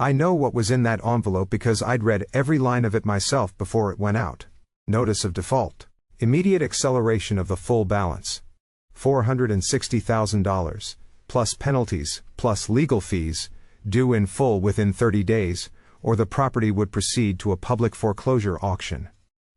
I know what was in that envelope because I'd read every line of it myself before it went out. Notice of default. Immediate acceleration of the full balance. $460,000. Plus penalties, plus legal fees, due in full within 30 days, or the property would proceed to a public foreclosure auction.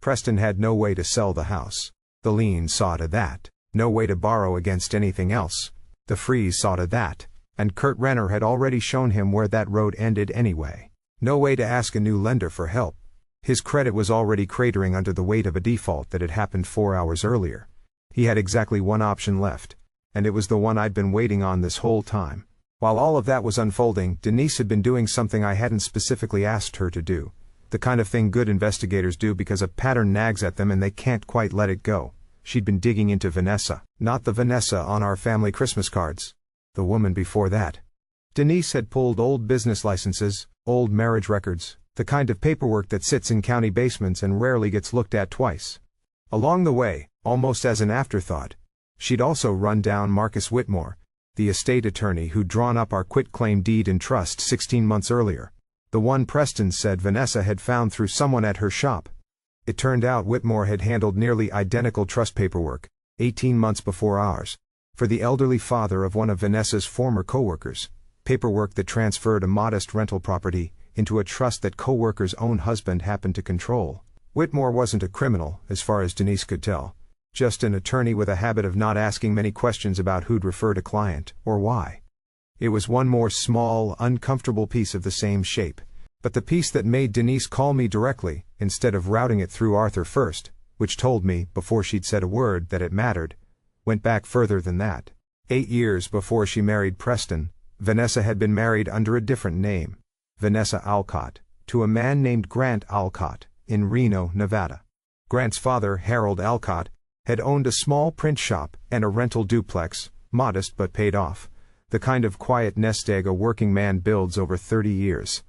Preston had no way to sell the house. The lien saw to that. No way to borrow against anything else. The freeze saw to that. And Kurt Renner had already shown him where that road ended anyway. No way to ask a new lender for help. His credit was already cratering under the weight of a default that had happened 4 hours earlier. He had exactly one option left. And it was the one I'd been waiting on this whole time. While all of that was unfolding, Denise had been doing something I hadn't specifically asked her to do. The kind of thing good investigators do because a pattern nags at them and they can't quite let it go. She'd been digging into Vanessa, not the Vanessa on our family Christmas cards. The woman before that. Denise had pulled old business licenses, old marriage records, The kind of paperwork that sits in county basements and rarely gets looked at twice. Along the way, almost as an afterthought, she'd also run down Marcus Whitmore, the estate attorney who'd drawn up our quitclaim deed and trust 16 months earlier. The one Preston said Vanessa had found through someone at her shop. It turned out Whitmore had handled nearly identical trust paperwork, 18 months before ours, for the elderly father of one of Vanessa's former co-workers, paperwork that transferred a modest rental property into a trust that co-worker's own husband happened to control. Whitmore wasn't a criminal, as far as Denise could tell, just an attorney with a habit of not asking many questions about who'd referred a client, or why. It was one more small, uncomfortable piece of the same shape, but the piece that made Denise call me directly, instead of routing it through Arthur first, which told me, before she'd said a word, that it mattered, went back further than that. 8 years before she married Preston, Vanessa had been married under a different name, Vanessa Alcott, to a man named Grant Alcott, in Reno, Nevada. Grant's father, Harold Alcott, had owned a small print shop and a rental duplex, modest but paid off, the kind of quiet nest egg a working man builds over 30 years.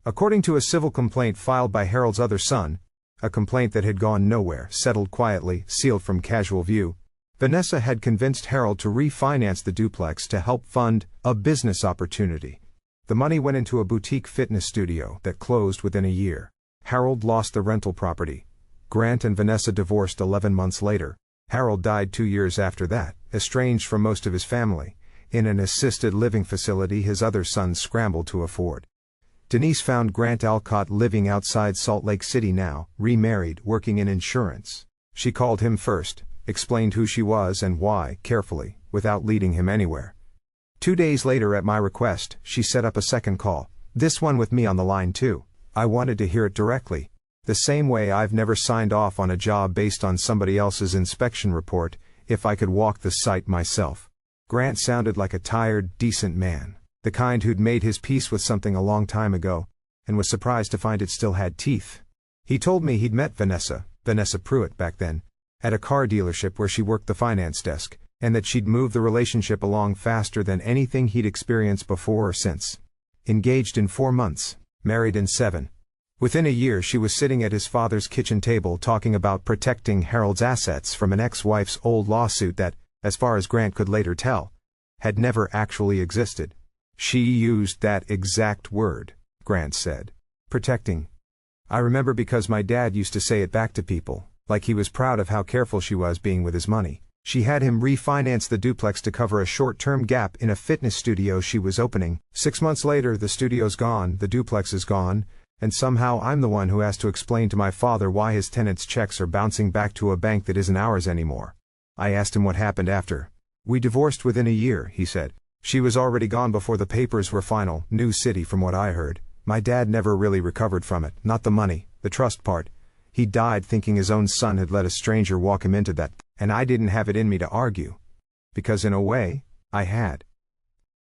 According to a civil complaint filed by Harold's other son, a complaint that had gone nowhere, settled quietly, sealed from casual view, Vanessa had convinced Harold to refinance the duplex to help fund a business opportunity. The money went into a boutique fitness studio that closed within a year. Harold lost the rental property. Grant and Vanessa divorced 11 months later. Harold died 2 years after that, estranged from most of his family, in an assisted living facility his other sons scrambled to afford. Denise found Grant Alcott living outside Salt Lake City now, remarried, working in insurance. She called him first, explained who she was and why, carefully, without leading him anywhere. 2 days later, at my request, she set up a second call, this one with me on the line too. I wanted to hear it directly, the same way I've never signed off on a job based on somebody else's inspection report, if I could walk the site myself. Grant sounded like a tired, decent man, the kind who'd made his peace with something a long time ago, and was surprised to find it still had teeth. He told me he'd met Vanessa Pruitt back then, at a car dealership where she worked the finance desk, and that she'd moved the relationship along faster than anything he'd experienced before or since. Engaged in 4 months, married in 7. Within a year she was sitting at his father's kitchen table talking about protecting Harold's assets from an ex-wife's old lawsuit that, as far as Grant could later tell, had never actually existed. She used that exact word, Grant said. Protecting. I remember because my dad used to say it back to people, like he was proud of how careful she was being with his money. She had him refinance the duplex to cover a short-term gap in a fitness studio she was opening. 6 months later, the studio's gone, the duplex is gone, and somehow I'm the one who has to explain to my father why his tenants' checks are bouncing back to a bank that isn't ours anymore. I asked him what happened after. We divorced within a year, he said. She was already gone before the papers were final. New city from what I heard. My dad never really recovered from it, not the money, the trust part. He died thinking his own son had let a stranger walk him into that, and I didn't have it in me to argue. Because in a way, I had.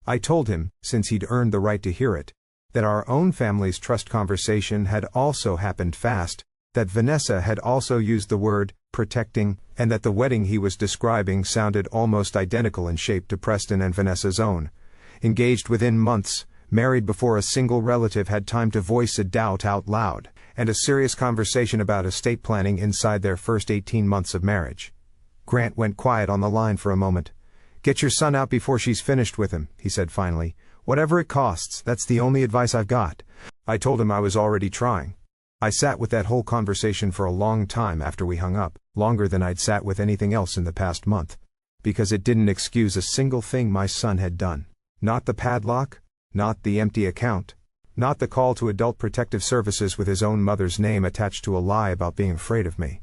I told him, since he'd earned the right to hear it, that our own family's trust conversation had also happened fast, that Vanessa had also used the word protecting, and that the wedding he was describing sounded almost identical in shape to Preston and Vanessa's own. Engaged within months, married before a single relative had time to voice a doubt out loud, and a serious conversation about estate planning inside their first 18 months of marriage. Grant went quiet on the line for a moment. Get your son out before she's finished with him, he said finally. Whatever it costs, that's the only advice I've got. I told him I was already trying. I sat with that whole conversation for a long time after we hung up, longer than I'd sat with anything else in the past month. Because it didn't excuse a single thing my son had done. Not the padlock, not the empty account, not the call to adult protective services with his own mother's name attached to a lie about being afraid of me.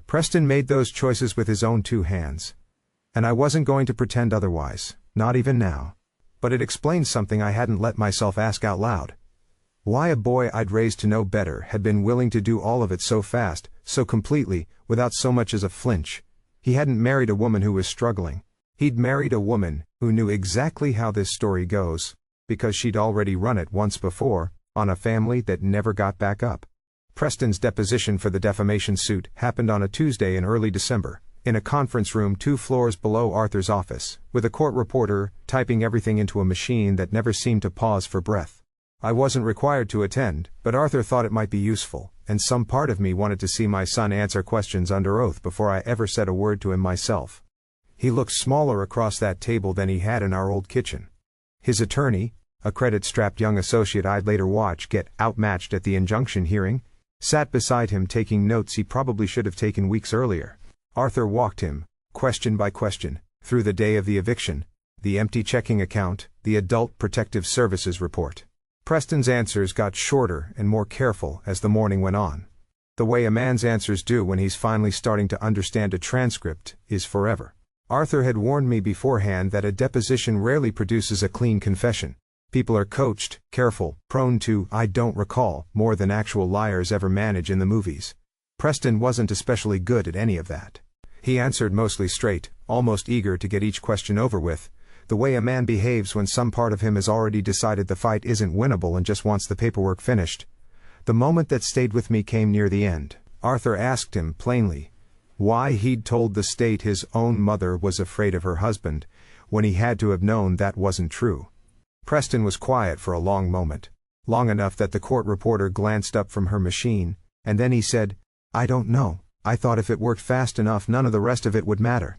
Preston made those choices with his own 2 hands. And I wasn't going to pretend otherwise, not even now. But it explained something I hadn't let myself ask out loud. Why a boy I'd raised to know better had been willing to do all of it so fast, so completely, without so much as a flinch. He hadn't married a woman who was struggling. He'd married a woman who knew exactly how this story goes, because she'd already run it once before, on a family that never got back up. Preston's deposition for the defamation suit happened on a Tuesday in early December, in a conference room 2 floors below Arthur's office, with a court reporter typing everything into a machine that never seemed to pause for breath. I wasn't required to attend, but Arthur thought it might be useful, and some part of me wanted to see my son answer questions under oath before I ever said a word to him myself. He looked smaller across that table than he had in our old kitchen. His attorney, a credit-strapped young associate I'd later watch get outmatched at the injunction hearing, sat beside him taking notes he probably should have taken weeks earlier. Arthur walked him, question by question, through the day of the eviction, the empty checking account, the Adult Protective Services report. Preston's answers got shorter and more careful as the morning went on. The way a man's answers do when he's finally starting to understand a transcript is forever. Arthur had warned me beforehand that a deposition rarely produces a clean confession. People are coached, careful, prone to "I don't recall" more than actual liars ever manage in the movies. Preston wasn't especially good at any of that. He answered mostly straight, almost eager to get each question over with, the way a man behaves when some part of him has already decided the fight isn't winnable and just wants the paperwork finished. The moment that stayed with me came near the end. Arthur asked him, plainly, why he'd told the state his own mother was afraid of her husband, when he had to have known that wasn't true. Preston was quiet for a long moment, long enough that the court reporter glanced up from her machine, and then he said, "I don't know, I thought if it worked fast enough none of the rest of it would matter."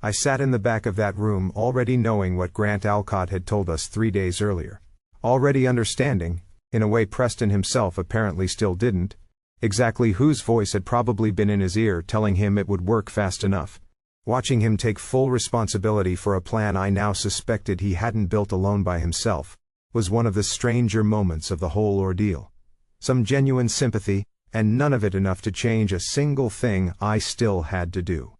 I sat in the back of that room already knowing what Grant Alcott had told us 3 days earlier. Already understanding, in a way Preston himself apparently still didn't, exactly whose voice had probably been in his ear telling him it would work fast enough. Watching him take full responsibility for a plan I now suspected he hadn't built alone by himself, was one of the stranger moments of the whole ordeal. Some genuine sympathy, and none of it enough to change a single thing I still had to do.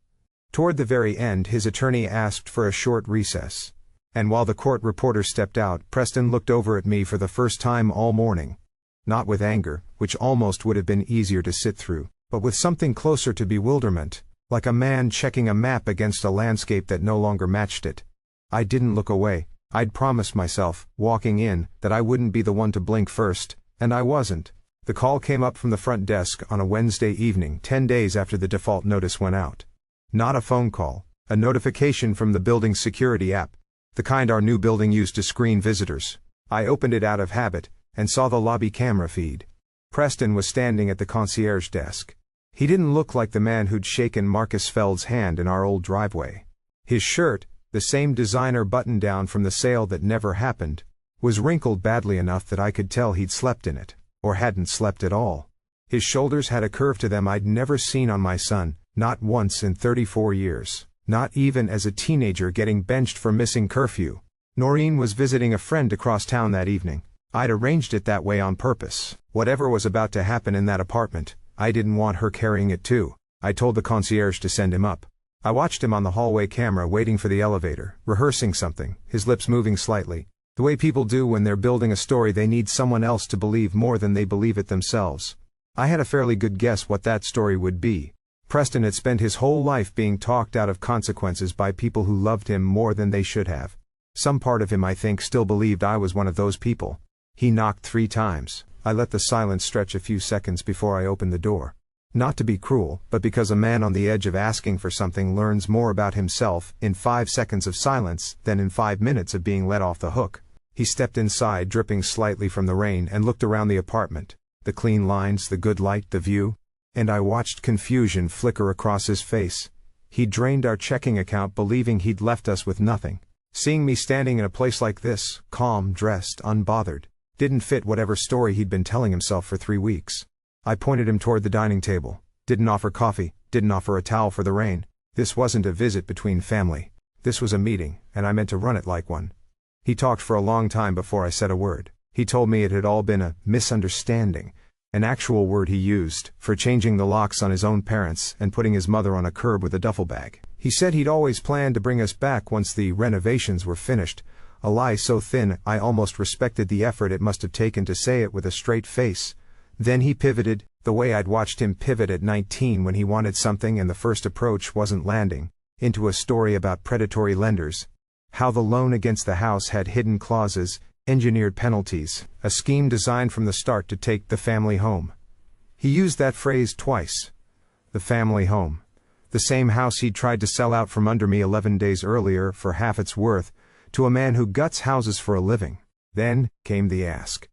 Toward the very end his attorney asked for a short recess, and while the court reporter stepped out, Preston looked over at me for the first time all morning. Not with anger, which almost would have been easier to sit through, but with something closer to bewilderment, like a man checking a map against a landscape that no longer matched it. I didn't look away. I'd promised myself, walking in, that I wouldn't be the one to blink first, and I wasn't. The call came up from the front desk on a Wednesday evening, 10 days after the default notice went out. Not a phone call, a notification from the building's security app, the kind our new building used to screen visitors. I opened it out of habit, and saw the lobby camera feed. Preston was standing at the concierge desk. He didn't look like the man who'd shaken Marcus Feld's hand in our old driveway. His shirt, the same designer button-down from the sale that never happened, was wrinkled badly enough that I could tell he'd slept in it, or hadn't slept at all. His shoulders had a curve to them I'd never seen on my son, not once in 34 years, not even as a teenager getting benched for missing curfew. Noreen was visiting a friend across town that evening. I'd arranged it that way on purpose. Whatever was about to happen in that apartment, I didn't want her carrying it too. I told the concierge to send him up. I watched him on the hallway camera waiting for the elevator, rehearsing something, his lips moving slightly, the way people do when they're building a story they need someone else to believe more than they believe it themselves. I had a fairly good guess what that story would be. Preston had spent his whole life being talked out of consequences by people who loved him more than they should have. Some part of him, I think, still believed I was one of those people. He knocked 3 times. I let the silence stretch a few seconds before I opened the door. Not to be cruel, but because a man on the edge of asking for something learns more about himself in 5 seconds of silence than in 5 minutes of being let off the hook. He stepped inside, dripping slightly from the rain, and looked around the apartment. The clean lines, the good light, the view. And I watched confusion flicker across his face. He'd drained our checking account believing he'd left us with nothing. Seeing me standing in a place like this, calm, dressed, unbothered, didn't fit whatever story he'd been telling himself for 3 weeks. I pointed him toward the dining table. Didn't offer coffee, didn't offer a towel for the rain. This wasn't a visit between family. This was a meeting, and I meant to run it like one. He talked for a long time before I said a word. He told me it had all been a misunderstanding, an actual word he used, for changing the locks on his own parents and putting his mother on a curb with a duffel bag. He said he'd always planned to bring us back once the renovations were finished, a lie so thin I almost respected the effort it must have taken to say it with a straight face. Then he pivoted, the way I'd watched him pivot at 19 when he wanted something and the first approach wasn't landing, into a story about predatory lenders. How the loan against the house had hidden clauses, engineered penalties, a scheme designed from the start to take the family home. He used that phrase twice. The family home. The same house he'd tried to sell out from under me 11 days earlier for half its worth, to a man who guts houses for a living. Then came the ask.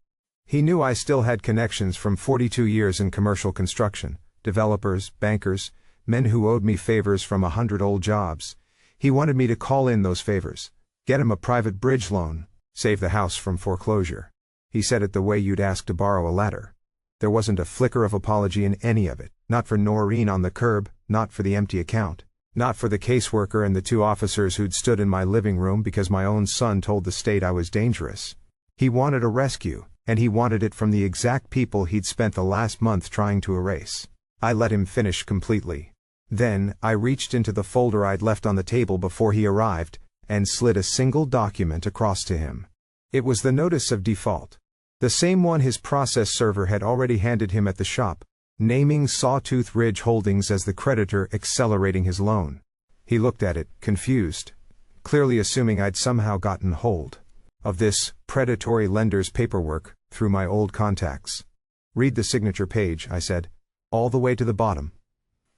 He knew I still had connections from 42 years in commercial construction, developers, bankers, men who owed me favors from 100 old jobs. He wanted me to call in those favors, get him a private bridge loan, save the house from foreclosure. He said it the way you'd ask to borrow a ladder. There wasn't a flicker of apology in any of it, not for Noreen on the curb, not for the empty account, not for the caseworker and the 2 officers who'd stood in my living room because my own son told the state I was dangerous. He wanted a rescue, and he wanted it from the exact people he'd spent the last month trying to erase. I let him finish completely. Then, I reached into the folder I'd left on the table before he arrived, and slid a single document across to him. It was the notice of default. The same one his process server had already handed him at the shop, naming Sawtooth Ridge Holdings as the creditor accelerating his loan. He looked at it, confused, clearly assuming I'd somehow gotten hold of this predatory lender's paperwork through my old contacts. Read the signature page, I said, all the way to the bottom.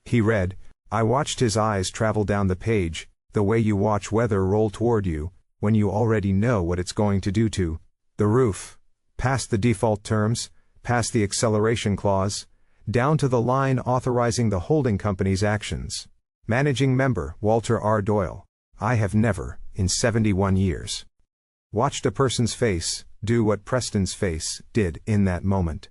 He read. I watched his eyes travel down the page, the way you watch weather roll toward you, when you already know what it's going to do to the roof. Past the default terms, past the acceleration clause, down to the line authorizing the holding company's actions. Managing member, Walter R. Doyle. I have never, in 71 years, watched a person's face do what Preston's face did in that moment.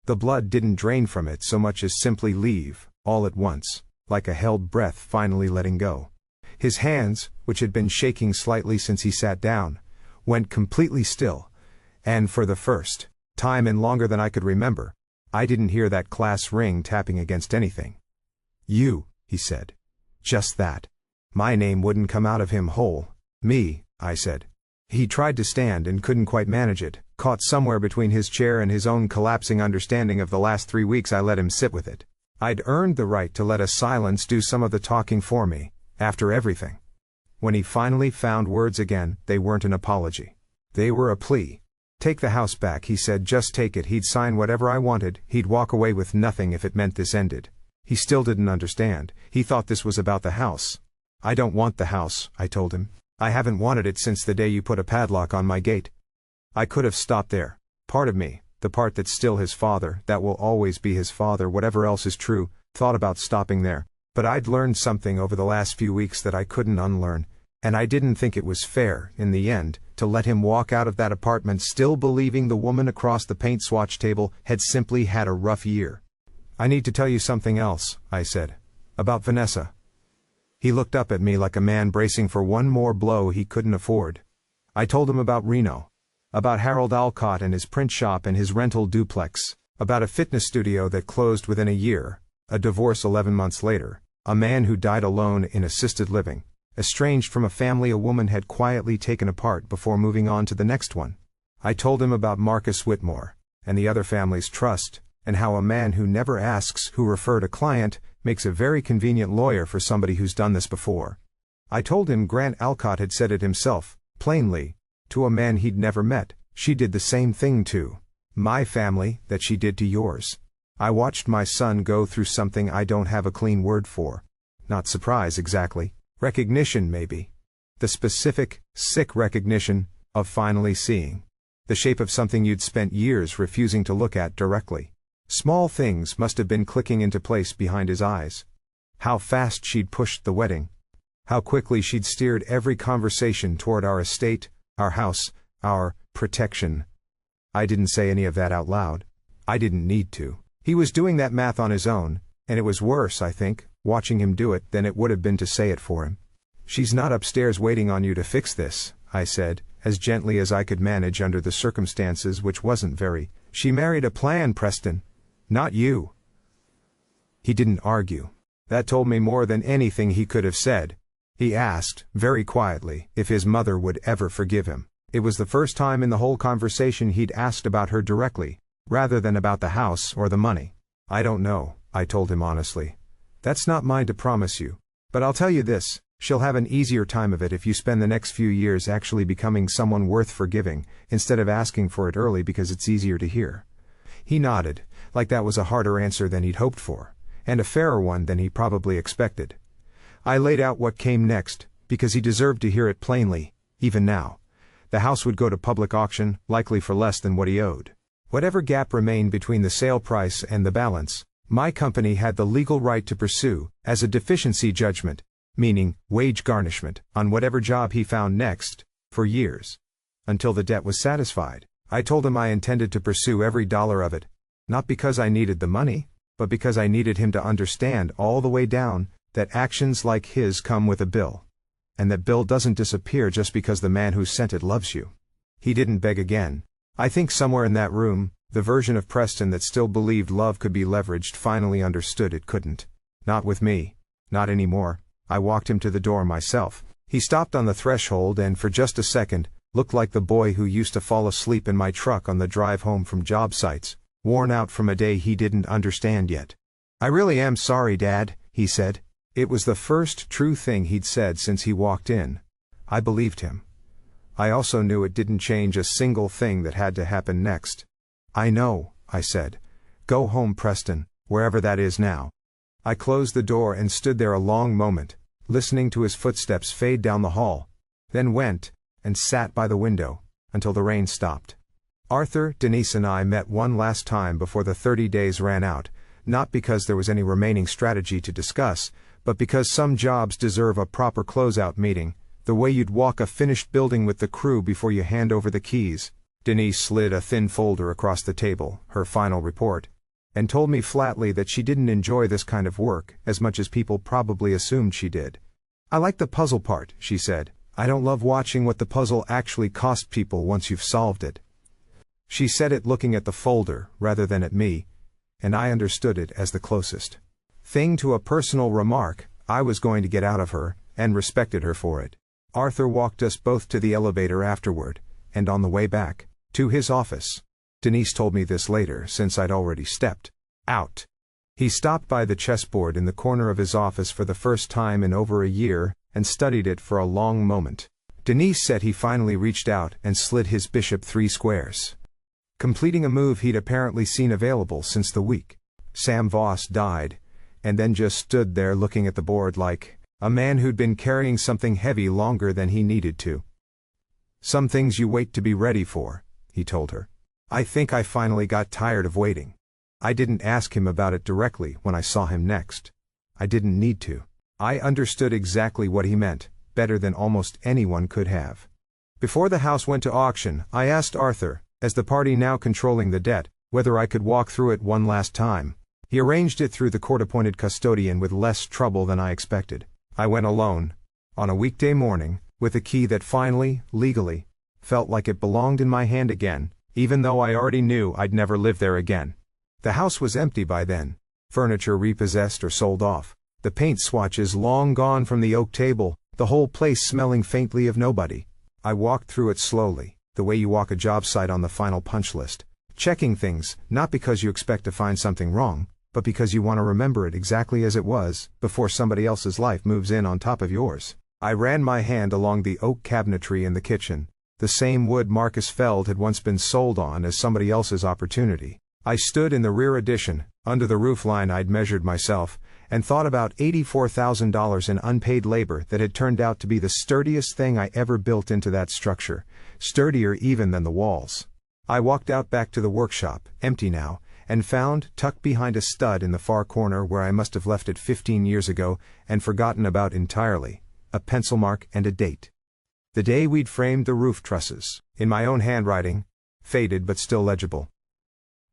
The blood didn't drain from it so much as simply leave, all at once, like a held breath finally letting go. His hands, which had been shaking slightly since he sat down, went completely still. And for the first time in longer than I could remember, I didn't hear that class ring tapping against anything. You, he said. Just that. My name wouldn't come out of him whole. Me, I said. He tried to stand and couldn't quite manage it, caught somewhere between his chair and his own collapsing understanding of the last 3 weeks. I let him sit with it. I'd earned the right to let a silence do some of the talking for me, after everything. When he finally found words again, they weren't an apology. They were a plea. Take the house back, he said, just take it. He'd sign whatever I wanted, he'd walk away with nothing if it meant this ended. He still didn't understand. He thought this was about the house. I don't want the house, I told him. I haven't wanted it since the day you put a padlock on my gate. I could have stopped there. Part of me, the part that's still his father, that will always be his father, whatever else is true, thought about stopping there. But I'd learned something over the last few weeks that I couldn't unlearn, and I didn't think it was fair, in the end, to let him walk out of that apartment still believing the woman across the paint swatch table had simply had a rough year. I need to tell you something else, I said. About Vanessa. He looked up at me like a man bracing for one more blow he couldn't afford. I told him about Reno. About Harold Alcott and his print shop and his rental duplex. About a fitness studio that closed within a year, a divorce 11 months later, a man who died alone in assisted living, estranged from a family a woman had quietly taken apart before moving on to the next one. I told him about Marcus Whitmore, and the other family's trust, and how a man who never asks who referred a client makes a very convenient lawyer for somebody who's done this before. I told him Grant Alcott had said it himself, plainly, to a man he'd never met. She did the same thing to my family that she did to yours. I watched my son go through something I don't have a clean word for. Not surprise exactly. Recognition maybe. The specific, sick recognition of finally seeing the shape of something you'd spent years refusing to look at directly. Small things must have been clicking into place behind his eyes. How fast she'd pushed the wedding. How quickly she'd steered every conversation toward our estate, our house, our protection. I didn't say any of that out loud. I didn't need to. He was doing that math on his own, and it was worse, I think, watching him do it than it would have been to say it for him. She's not upstairs waiting on you to fix this, I said, as gently as I could manage under the circumstances, which wasn't very. She married a plan, Preston. Not you. He didn't argue. That told me more than anything he could have said. He asked, very quietly, if his mother would ever forgive him. It was the first time in the whole conversation he'd asked about her directly, rather than about the house or the money. I don't know, I told him honestly. That's not mine to promise you. But I'll tell you this, she'll have an easier time of it if you spend the next few years actually becoming someone worth forgiving, instead of asking for it early because it's easier to hear. He nodded, like that was a harder answer than he'd hoped for, and a fairer one than he probably expected. I laid out what came next, because he deserved to hear it plainly, even now. The house would go to public auction, likely for less than what he owed. Whatever gap remained between the sale price and the balance, my company had the legal right to pursue, as a deficiency judgment, meaning wage garnishment, on whatever job he found next, for years. Until the debt was satisfied. I told him I intended to pursue every dollar of it, not because I needed the money, but because I needed him to understand all the way down that actions like his come with a bill. And that bill doesn't disappear just because the man who sent it loves you. He didn't beg again. I think somewhere in that room, the version of Preston that still believed love could be leveraged finally understood it couldn't. Not with me. Not anymore. I walked him to the door myself. He stopped on the threshold and for just a second, looked like the boy who used to fall asleep in my truck on the drive home from job sites, worn out from a day he didn't understand yet. "I really am sorry, Dad," he said. It was the first true thing he'd said since he walked in. I believed him. I also knew it didn't change a single thing that had to happen next. "I know," I said. "Go home, Preston, wherever that is now." I closed the door and stood there a long moment, listening to his footsteps fade down the hall, then went and sat by the window until the rain stopped. Arthur, Denise and I met one last time before the 30 days ran out, not because there was any remaining strategy to discuss, but because some jobs deserve a proper closeout meeting, the way you'd walk a finished building with the crew before you hand over the keys. Denise slid a thin folder across the table, her final report, and told me flatly that she didn't enjoy this kind of work as much as people probably assumed she did. "I like the puzzle part," she said. "I don't love watching what the puzzle actually cost people once you've solved it." She said it looking at the folder rather than at me, and I understood it as the closest thing to a personal remark I was going to get out of her, and respected her for it. Arthur walked us both to the elevator afterward, and on the way back, to his office. Denise told me this later since I'd already stepped out. He stopped by the chessboard in the corner of his office for the first time in over a year, and studied it for a long moment. Denise said he finally reached out and slid his bishop 3 squares, completing a move he'd apparently seen available since the week Sam Voss died, and then just stood there looking at the board like a man who'd been carrying something heavy longer than he needed to. "Some things you wait to be ready for," he told her. I think I finally got tired of waiting. I didn't ask him about it directly when I saw him next. I didn't need to. I understood exactly what he meant, better than almost anyone could have. Before the house went to auction, I asked Arthur, as the party now controlling the debt, whether I could walk through it one last time. He arranged it through the court-appointed custodian with less trouble than I expected. I went alone, on a weekday morning, with a key that finally, legally, felt like it belonged in my hand again, even though I already knew I'd never live there again. The house was empty by then, furniture repossessed or sold off, the paint swatches long gone from the oak table, the whole place smelling faintly of nobody. I walked through it slowly, the way you walk a job site on the final punch list, checking things, not because you expect to find something wrong, but because you want to remember it exactly as it was, before somebody else's life moves in on top of yours. I ran my hand along the oak cabinetry in the kitchen, the same wood Marcus Feld had once been sold on as somebody else's opportunity. I stood in the rear addition, under the roofline I'd measured myself, and thought about $84,000 in unpaid labor that had turned out to be the sturdiest thing I ever built into that structure, sturdier even than the walls. I walked out back to the workshop, empty now, and found, tucked behind a stud in the far corner where I must have left it 15 years ago and forgotten about entirely, a pencil mark and a date. The day we'd framed the roof trusses, in my own handwriting, faded but still legible.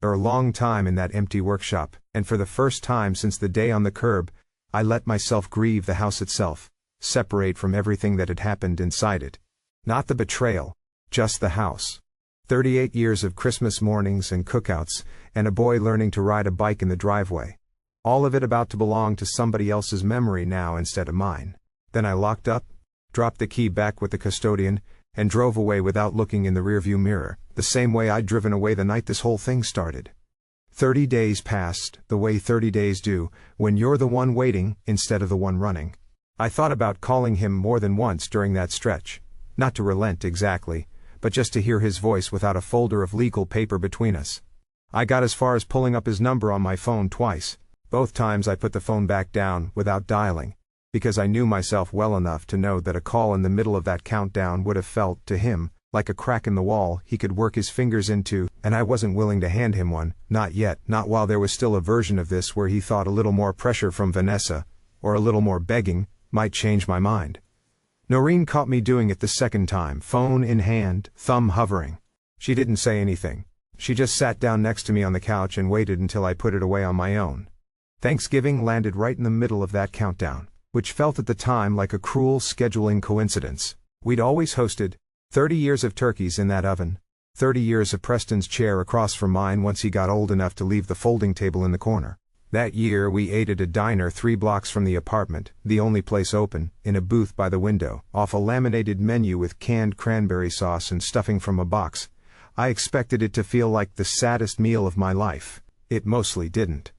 For a long time in that empty workshop, and for the first time since the day on the curb, I let myself grieve the house itself, separate from everything that had happened inside it. Not the betrayal, just the house. 38 years of Christmas mornings and cookouts, and a boy learning to ride a bike in the driveway. All of it about to belong to somebody else's memory now instead of mine. Then I locked up, dropped the key back with the custodian, and drove away without looking in the rearview mirror, the same way I'd driven away the night this whole thing started. 30 days passed, the way 30 days do, when you're the one waiting instead of the one running. I thought about calling him more than once during that stretch. Not to relent exactly, but just to hear his voice without a folder of legal paper between us. I got as far as pulling up his number on my phone twice. Both times I put the phone back down without dialing, because I knew myself well enough to know that a call in the middle of that countdown would have felt, to him, like a crack in the wall he could work his fingers into, and I wasn't willing to hand him one, not yet, not while there was still a version of this where he thought a little more pressure from Vanessa, or a little more begging, might change my mind. Noreen caught me doing it the second time, phone in hand, thumb hovering. She didn't say anything. She just sat down next to me on the couch and waited until I put it away on my own. Thanksgiving landed right in the middle of that countdown, which felt at the time like a cruel scheduling coincidence. We'd always hosted 30 years of turkeys in that oven, 30 years of Preston's chair across from mine once he got old enough to leave the folding table in the corner. That year we ate at a diner 3 blocks from the apartment, the only place open, in a booth by the window, off a laminated menu with canned cranberry sauce and stuffing from a box. I expected it to feel like the saddest meal of my life. It mostly didn't.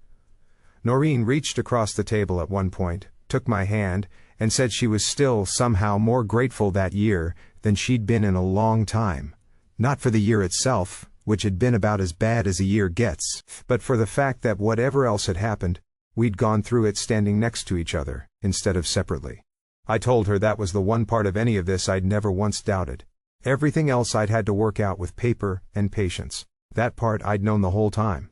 Noreen reached across the table at one point, took my hand, and said she was still somehow more grateful that year than she'd been in a long time. Not for the year itself, which had been about as bad as a year gets, but for the fact that whatever else had happened, we'd gone through it standing next to each other, instead of separately. I told her that was the one part of any of this I'd never once doubted. Everything else I'd had to work out with paper and patience. That part I'd known the whole time.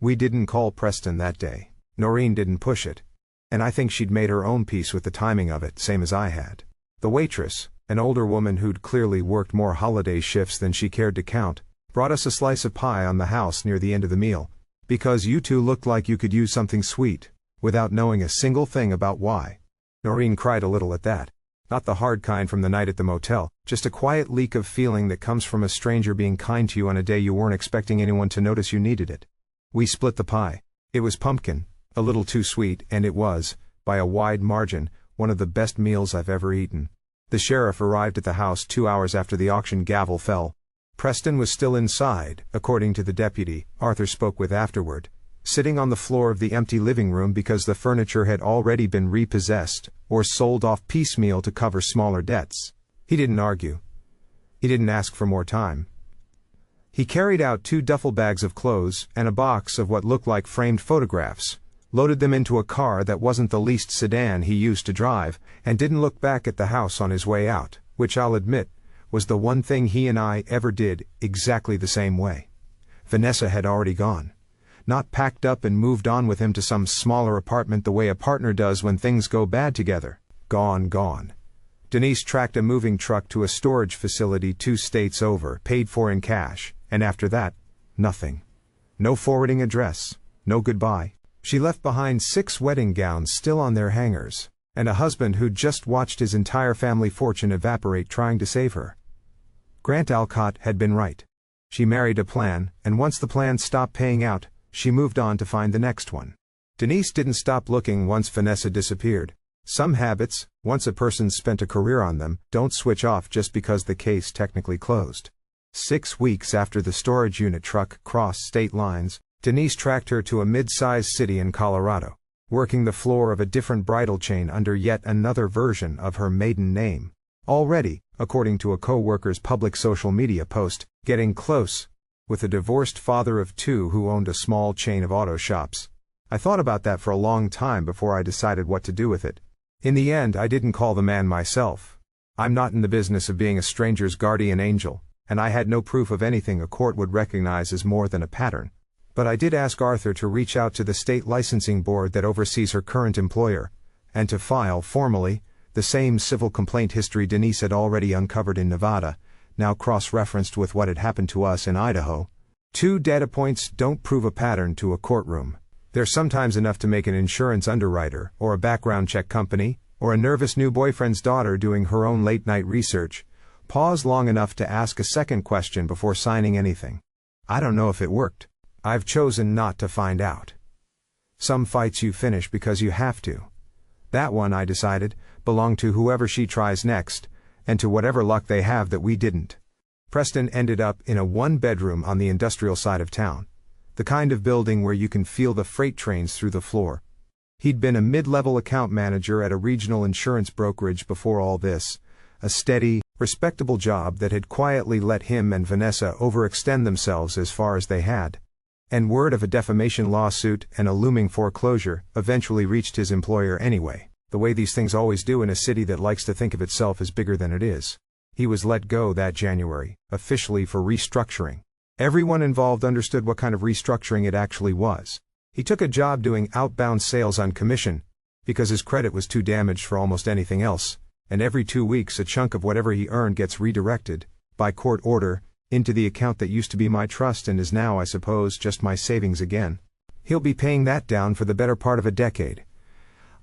We didn't call Preston that day. Noreen didn't push it. And I think she'd made her own peace with the timing of it, same as I had. The waitress, an older woman who'd clearly worked more holiday shifts than she cared to count, brought us a slice of pie on the house near the end of the meal, because you two looked like you could use something sweet, without knowing a single thing about why. Noreen cried a little at that. Not the hard kind from the night at the motel, just a quiet leak of feeling that comes from a stranger being kind to you on a day you weren't expecting anyone to notice you needed it. We split the pie. It was pumpkin, a little too sweet, and it was, by a wide margin, one of the best meals I've ever eaten. The sheriff arrived at the house 2 hours after the auction gavel fell. Preston was still inside, according to the deputy Arthur spoke with afterward, sitting on the floor of the empty living room because the furniture had already been repossessed or sold off piecemeal to cover smaller debts. He didn't argue. He didn't ask for more time. He carried out 2 duffel bags of clothes and a box of what looked like framed photographs, loaded them into a car that wasn't the least sedan he used to drive, and didn't look back at the house on his way out, which I'll admit was the one thing he and I ever did exactly the same way. Vanessa had already gone. Not packed up and moved on with him to some smaller apartment the way a partner does when things go bad together. Gone. Denise tracked a moving truck to a storage facility 2 states over, paid for in cash, and after that, nothing. No forwarding address, no goodbye. She left behind 6 wedding gowns still on their hangers, and a husband who'd just watched his entire family fortune evaporate trying to save her. Grant Alcott had been right. She married a plan, and once the plan stopped paying out, she moved on to find the next one. Denise didn't stop looking once Vanessa disappeared. Some habits, once a person's spent a career on them, don't switch off just because the case technically closed. 6 weeks after the storage unit truck crossed state lines, Denise tracked her to a mid-sized city in Colorado, working the floor of a different bridal chain under yet another version of her maiden name. Already, according to a co-worker's public social media post, getting close, with a divorced father of 2 who owned a small chain of auto shops. I thought about that for a long time before I decided what to do with it. In the end, I didn't call the man myself. I'm not in the business of being a stranger's guardian angel, and I had no proof of anything a court would recognize as more than a pattern. But I did ask Arthur to reach out to the state licensing board that oversees her current employer, and to file, formally, the same civil complaint history Denise had already uncovered in Nevada, now cross-referenced with what had happened to us in Idaho. 2 data points don't prove a pattern to a courtroom. They're sometimes enough to make an insurance underwriter, or a background check company, or a nervous new boyfriend's daughter doing her own late-night research pause long enough to ask a second question before signing anything. I don't know if it worked. I've chosen not to find out. Some fights you finish because you have to. That one, I decided, belonged to whoever she tries next, and to whatever luck they have that we didn't. Preston ended up in a 1-bedroom on the industrial side of town, the kind of building where you can feel the freight trains through the floor. He'd been a mid-level account manager at a regional insurance brokerage before all this, a steady, respectable job that had quietly let him and Vanessa overextend themselves as far as they had. And word of a defamation lawsuit and a looming foreclosure eventually reached his employer anyway, the way these things always do in a city that likes to think of itself as bigger than it is. He was let go that January, officially for restructuring. Everyone involved understood what kind of restructuring it actually was. He took a job doing outbound sales on commission, because his credit was too damaged for almost anything else, and every 2 weeks a chunk of whatever he earned gets redirected, by court order, into the account that used to be my trust and is now, I suppose, just my savings again. He'll be paying that down for the better part of a decade.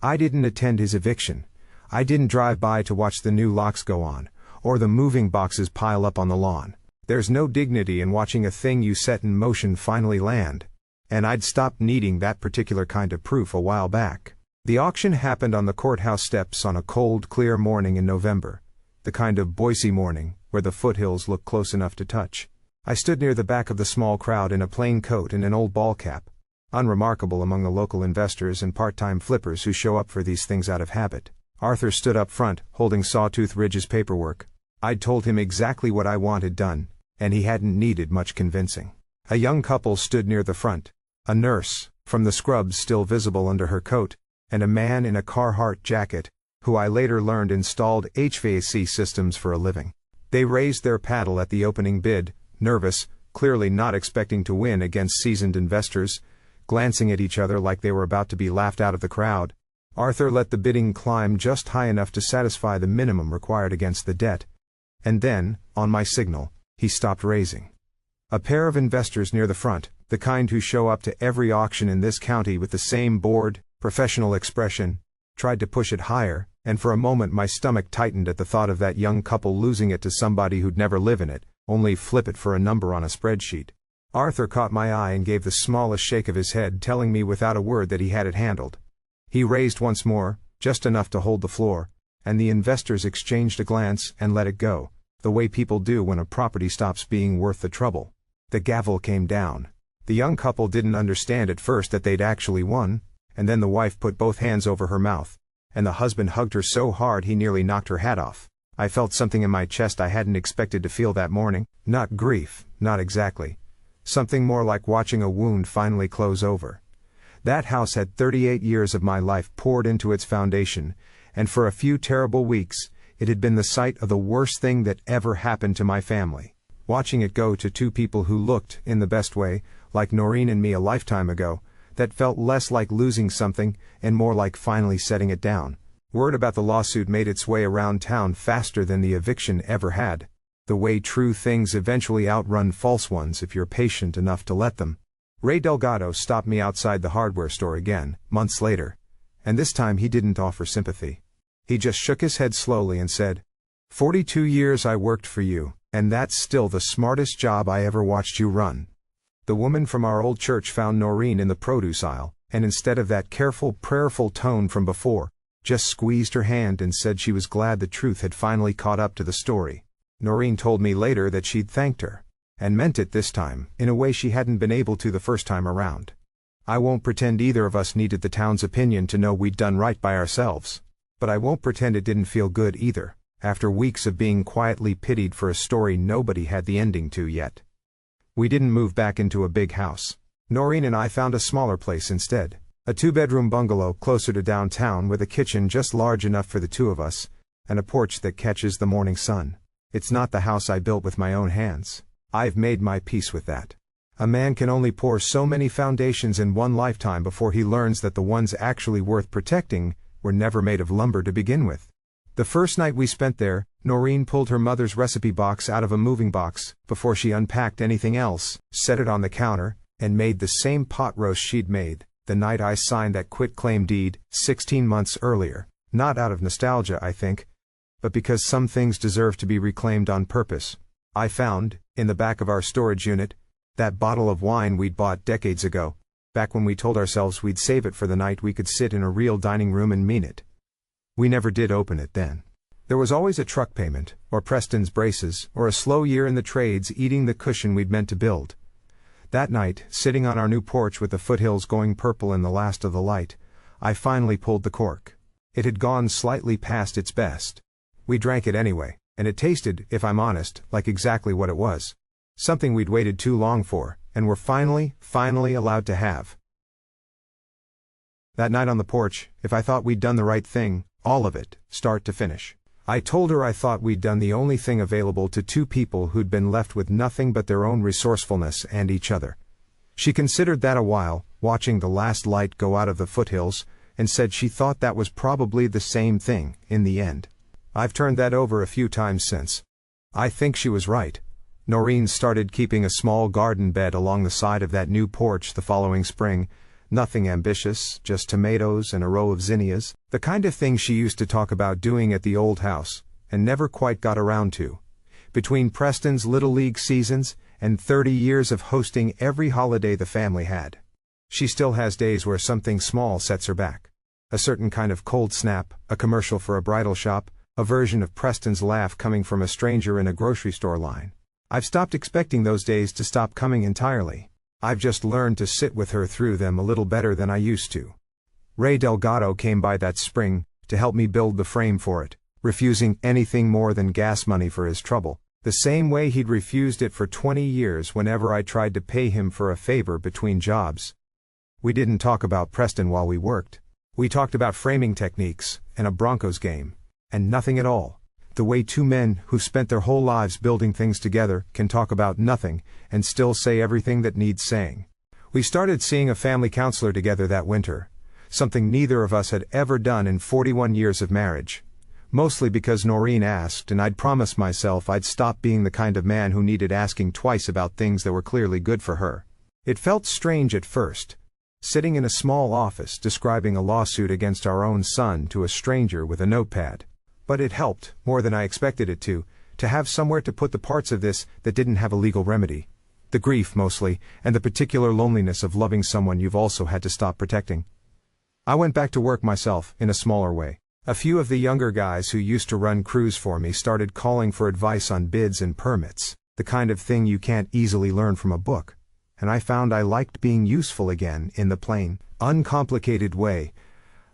I didn't attend his eviction. I didn't drive by to watch the new locks go on, or the moving boxes pile up on the lawn. There's no dignity in watching a thing you set in motion finally land, and I'd stopped needing that particular kind of proof a while back. The auction happened on the courthouse steps on a cold, clear morning in November, the kind of Boise morning where the foothills look close enough to touch. I stood near the back of the small crowd in a plain coat and an old ball cap, unremarkable among the local investors and part-time flippers who show up for these things out of habit. Arthur stood up front, holding Sawtooth Ridge's paperwork. I'd told him exactly what I wanted done, and he hadn't needed much convincing. A young couple stood near the front, a nurse, from the scrubs still visible under her coat, and a man in a Carhartt jacket, who I later learned installed HVAC systems for a living. They raised their paddle at the opening bid, nervous, clearly not expecting to win against seasoned investors, glancing at each other like they were about to be laughed out of the crowd. Arthur let the bidding climb just high enough to satisfy the minimum required against the debt, and then, on my signal, he stopped raising. A pair of investors near the front, the kind who show up to every auction in this county with the same bored, professional expression, tried to push it higher, and for a moment my stomach tightened at the thought of that young couple losing it to somebody who'd never live in it, only flip it for a number on a spreadsheet. Arthur caught my eye and gave the smallest shake of his head, telling me without a word that he had it handled. He raised once more, just enough to hold the floor, and the investors exchanged a glance and let it go, the way people do when a property stops being worth the trouble. The gavel came down. The young couple didn't understand at first that they'd actually won, and then the wife put both hands over her mouth, and the husband hugged her so hard he nearly knocked her hat off. I felt something in my chest I hadn't expected to feel that morning. Not grief, not exactly. Something more like watching a wound finally close over. That house had 38 years of my life poured into its foundation, and for a few terrible weeks, it had been the site of the worst thing that ever happened to my family. Watching it go to two people who looked, in the best way, like Noreen and me a lifetime ago, that felt less like losing something and more like finally setting it down. Word about the lawsuit made its way around town faster than the eviction ever had, the way true things eventually outrun false ones if you're patient enough to let them. Ray Delgado stopped me outside the hardware store again, months later, and this time he didn't offer sympathy. He just shook his head slowly and said, 42 years I worked for you, and that's still the smartest job I ever watched you run. The woman from our old church found Noreen in the produce aisle, and instead of that careful, prayerful tone from before, just squeezed her hand and said she was glad the truth had finally caught up to the story. Noreen told me later that she'd thanked her, and meant it this time, in a way she hadn't been able to the first time around. I won't pretend either of us needed the town's opinion to know we'd done right by ourselves, but I won't pretend it didn't feel good either, after weeks of being quietly pitied for a story nobody had the ending to yet. We didn't move back into a big house. Noreen and I found a smaller place instead, a 2-bedroom bungalow closer to downtown with a kitchen just large enough for the two of us, and a porch that catches the morning sun. It's not the house I built with my own hands. I've made my peace with that. A man can only pour so many foundations in one lifetime before he learns that the ones actually worth protecting were never made of lumber to begin with. The first night we spent there, Noreen pulled her mother's recipe box out of a moving box before she unpacked anything else, set it on the counter, and made the same pot roast she'd made the night I signed that quitclaim deed 16 months earlier, not out of nostalgia, I think, but because some things deserve to be reclaimed on purpose. I found, in the back of our storage unit, that bottle of wine we'd bought decades ago, back when we told ourselves we'd save it for the night we could sit in a real dining room and mean it. We never did open it then. There was always a truck payment, or Preston's braces, or a slow year in the trades eating the cushion we'd meant to build. That night, sitting on our new porch with the foothills going purple in the last of the light, I finally pulled the cork. It had gone slightly past its best. We drank it anyway, and it tasted, if I'm honest, like exactly what it was. Something we'd waited too long for, and were finally allowed to have. That night on the porch, if I thought we'd done the right thing, all of it, start to finish, I told her I thought we'd done the only thing available to two people who'd been left with nothing but their own resourcefulness and each other. She considered that a while, watching the last light go out of the foothills, and said she thought that was probably the same thing, in the end. I've turned that over a few times since. I think she was right. Noreen started keeping a small garden bed along the side of that new porch the following spring. Nothing ambitious, just tomatoes and a row of zinnias, the kind of thing she used to talk about doing at the old house, and never quite got around to. Between Preston's Little League seasons, and 30 years of hosting every holiday the family had. She still has days where something small sets her back. A certain kind of cold snap, a commercial for a bridal shop, a version of Preston's laugh coming from a stranger in a grocery store line. I've stopped expecting those days to stop coming entirely. I've just learned to sit with her through them a little better than I used to. Ray Delgado came by that spring to help me build the frame for it, refusing anything more than gas money for his trouble, the same way he'd refused it for 20 years whenever I tried to pay him for a favor between jobs. We didn't talk about Preston while we worked. We talked about framing techniques and a Broncos game, and nothing at all. The way two men who've spent their whole lives building things together can talk about nothing and still say everything that needs saying. We started seeing a family counselor together that winter, something neither of us had ever done in 41 years of marriage. Mostly because Noreen asked, and I'd promised myself I'd stop being the kind of man who needed asking twice about things that were clearly good for her. It felt strange at first, sitting in a small office describing a lawsuit against our own son to a stranger with a notepad. But it helped, more than I expected it to have somewhere to put the parts of this that didn't have a legal remedy. The grief, mostly, and the particular loneliness of loving someone you've also had to stop protecting. I went back to work myself, in a smaller way. A few of the younger guys who used to run crews for me started calling for advice on bids and permits, the kind of thing you can't easily learn from a book. And I found I liked being useful again in the plain, uncomplicated way.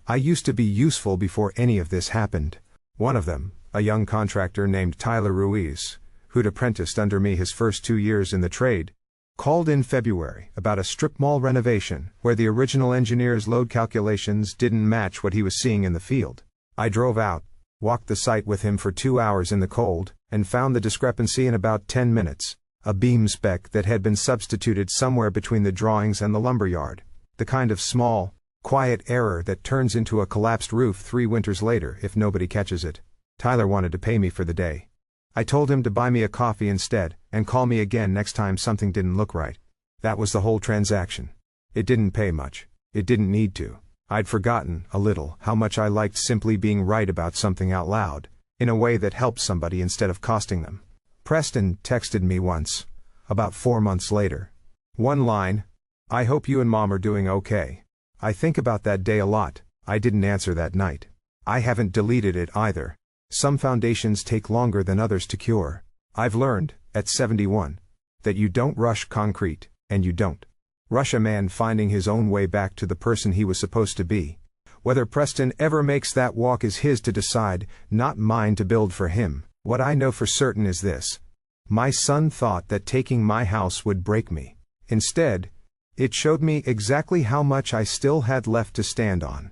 I used to be useful before any of this happened. One of them, a young contractor named Tyler Ruiz, who'd apprenticed under me his first 2 years in the trade, called in February about a strip mall renovation where the original engineer's load calculations didn't match what he was seeing in the field. I drove out, walked the site with him for 2 hours in the cold, and found the discrepancy in about 10 minutes, a beam spec that had been substituted somewhere between the drawings and the lumberyard, the kind of small, quiet error that turns into a collapsed roof 3 winters later if nobody catches it. Tyler wanted to pay me for the day. I told him to buy me a coffee instead, and call me again next time something didn't look right. That was the whole transaction. It didn't pay much. It didn't need to. I'd forgotten, a little, how much I liked simply being right about something out loud, in a way that helped somebody instead of costing them. Preston texted me once, about 4 months later. One line, "I hope you and Mom are doing okay." I think about that day a lot. I didn't answer that night. I haven't deleted it either. Some foundations take longer than others to cure. I've learned, at 71, that you don't rush concrete, and you don't rush a man finding his own way back to the person he was supposed to be. Whether Preston ever makes that walk is his to decide, not mine to build for him. What I know for certain is this. My son thought that taking my house would break me. Instead, it showed me exactly how much I still had left to stand on.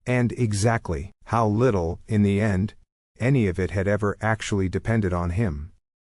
And exactly how little, in the end, any of it had ever actually depended on him.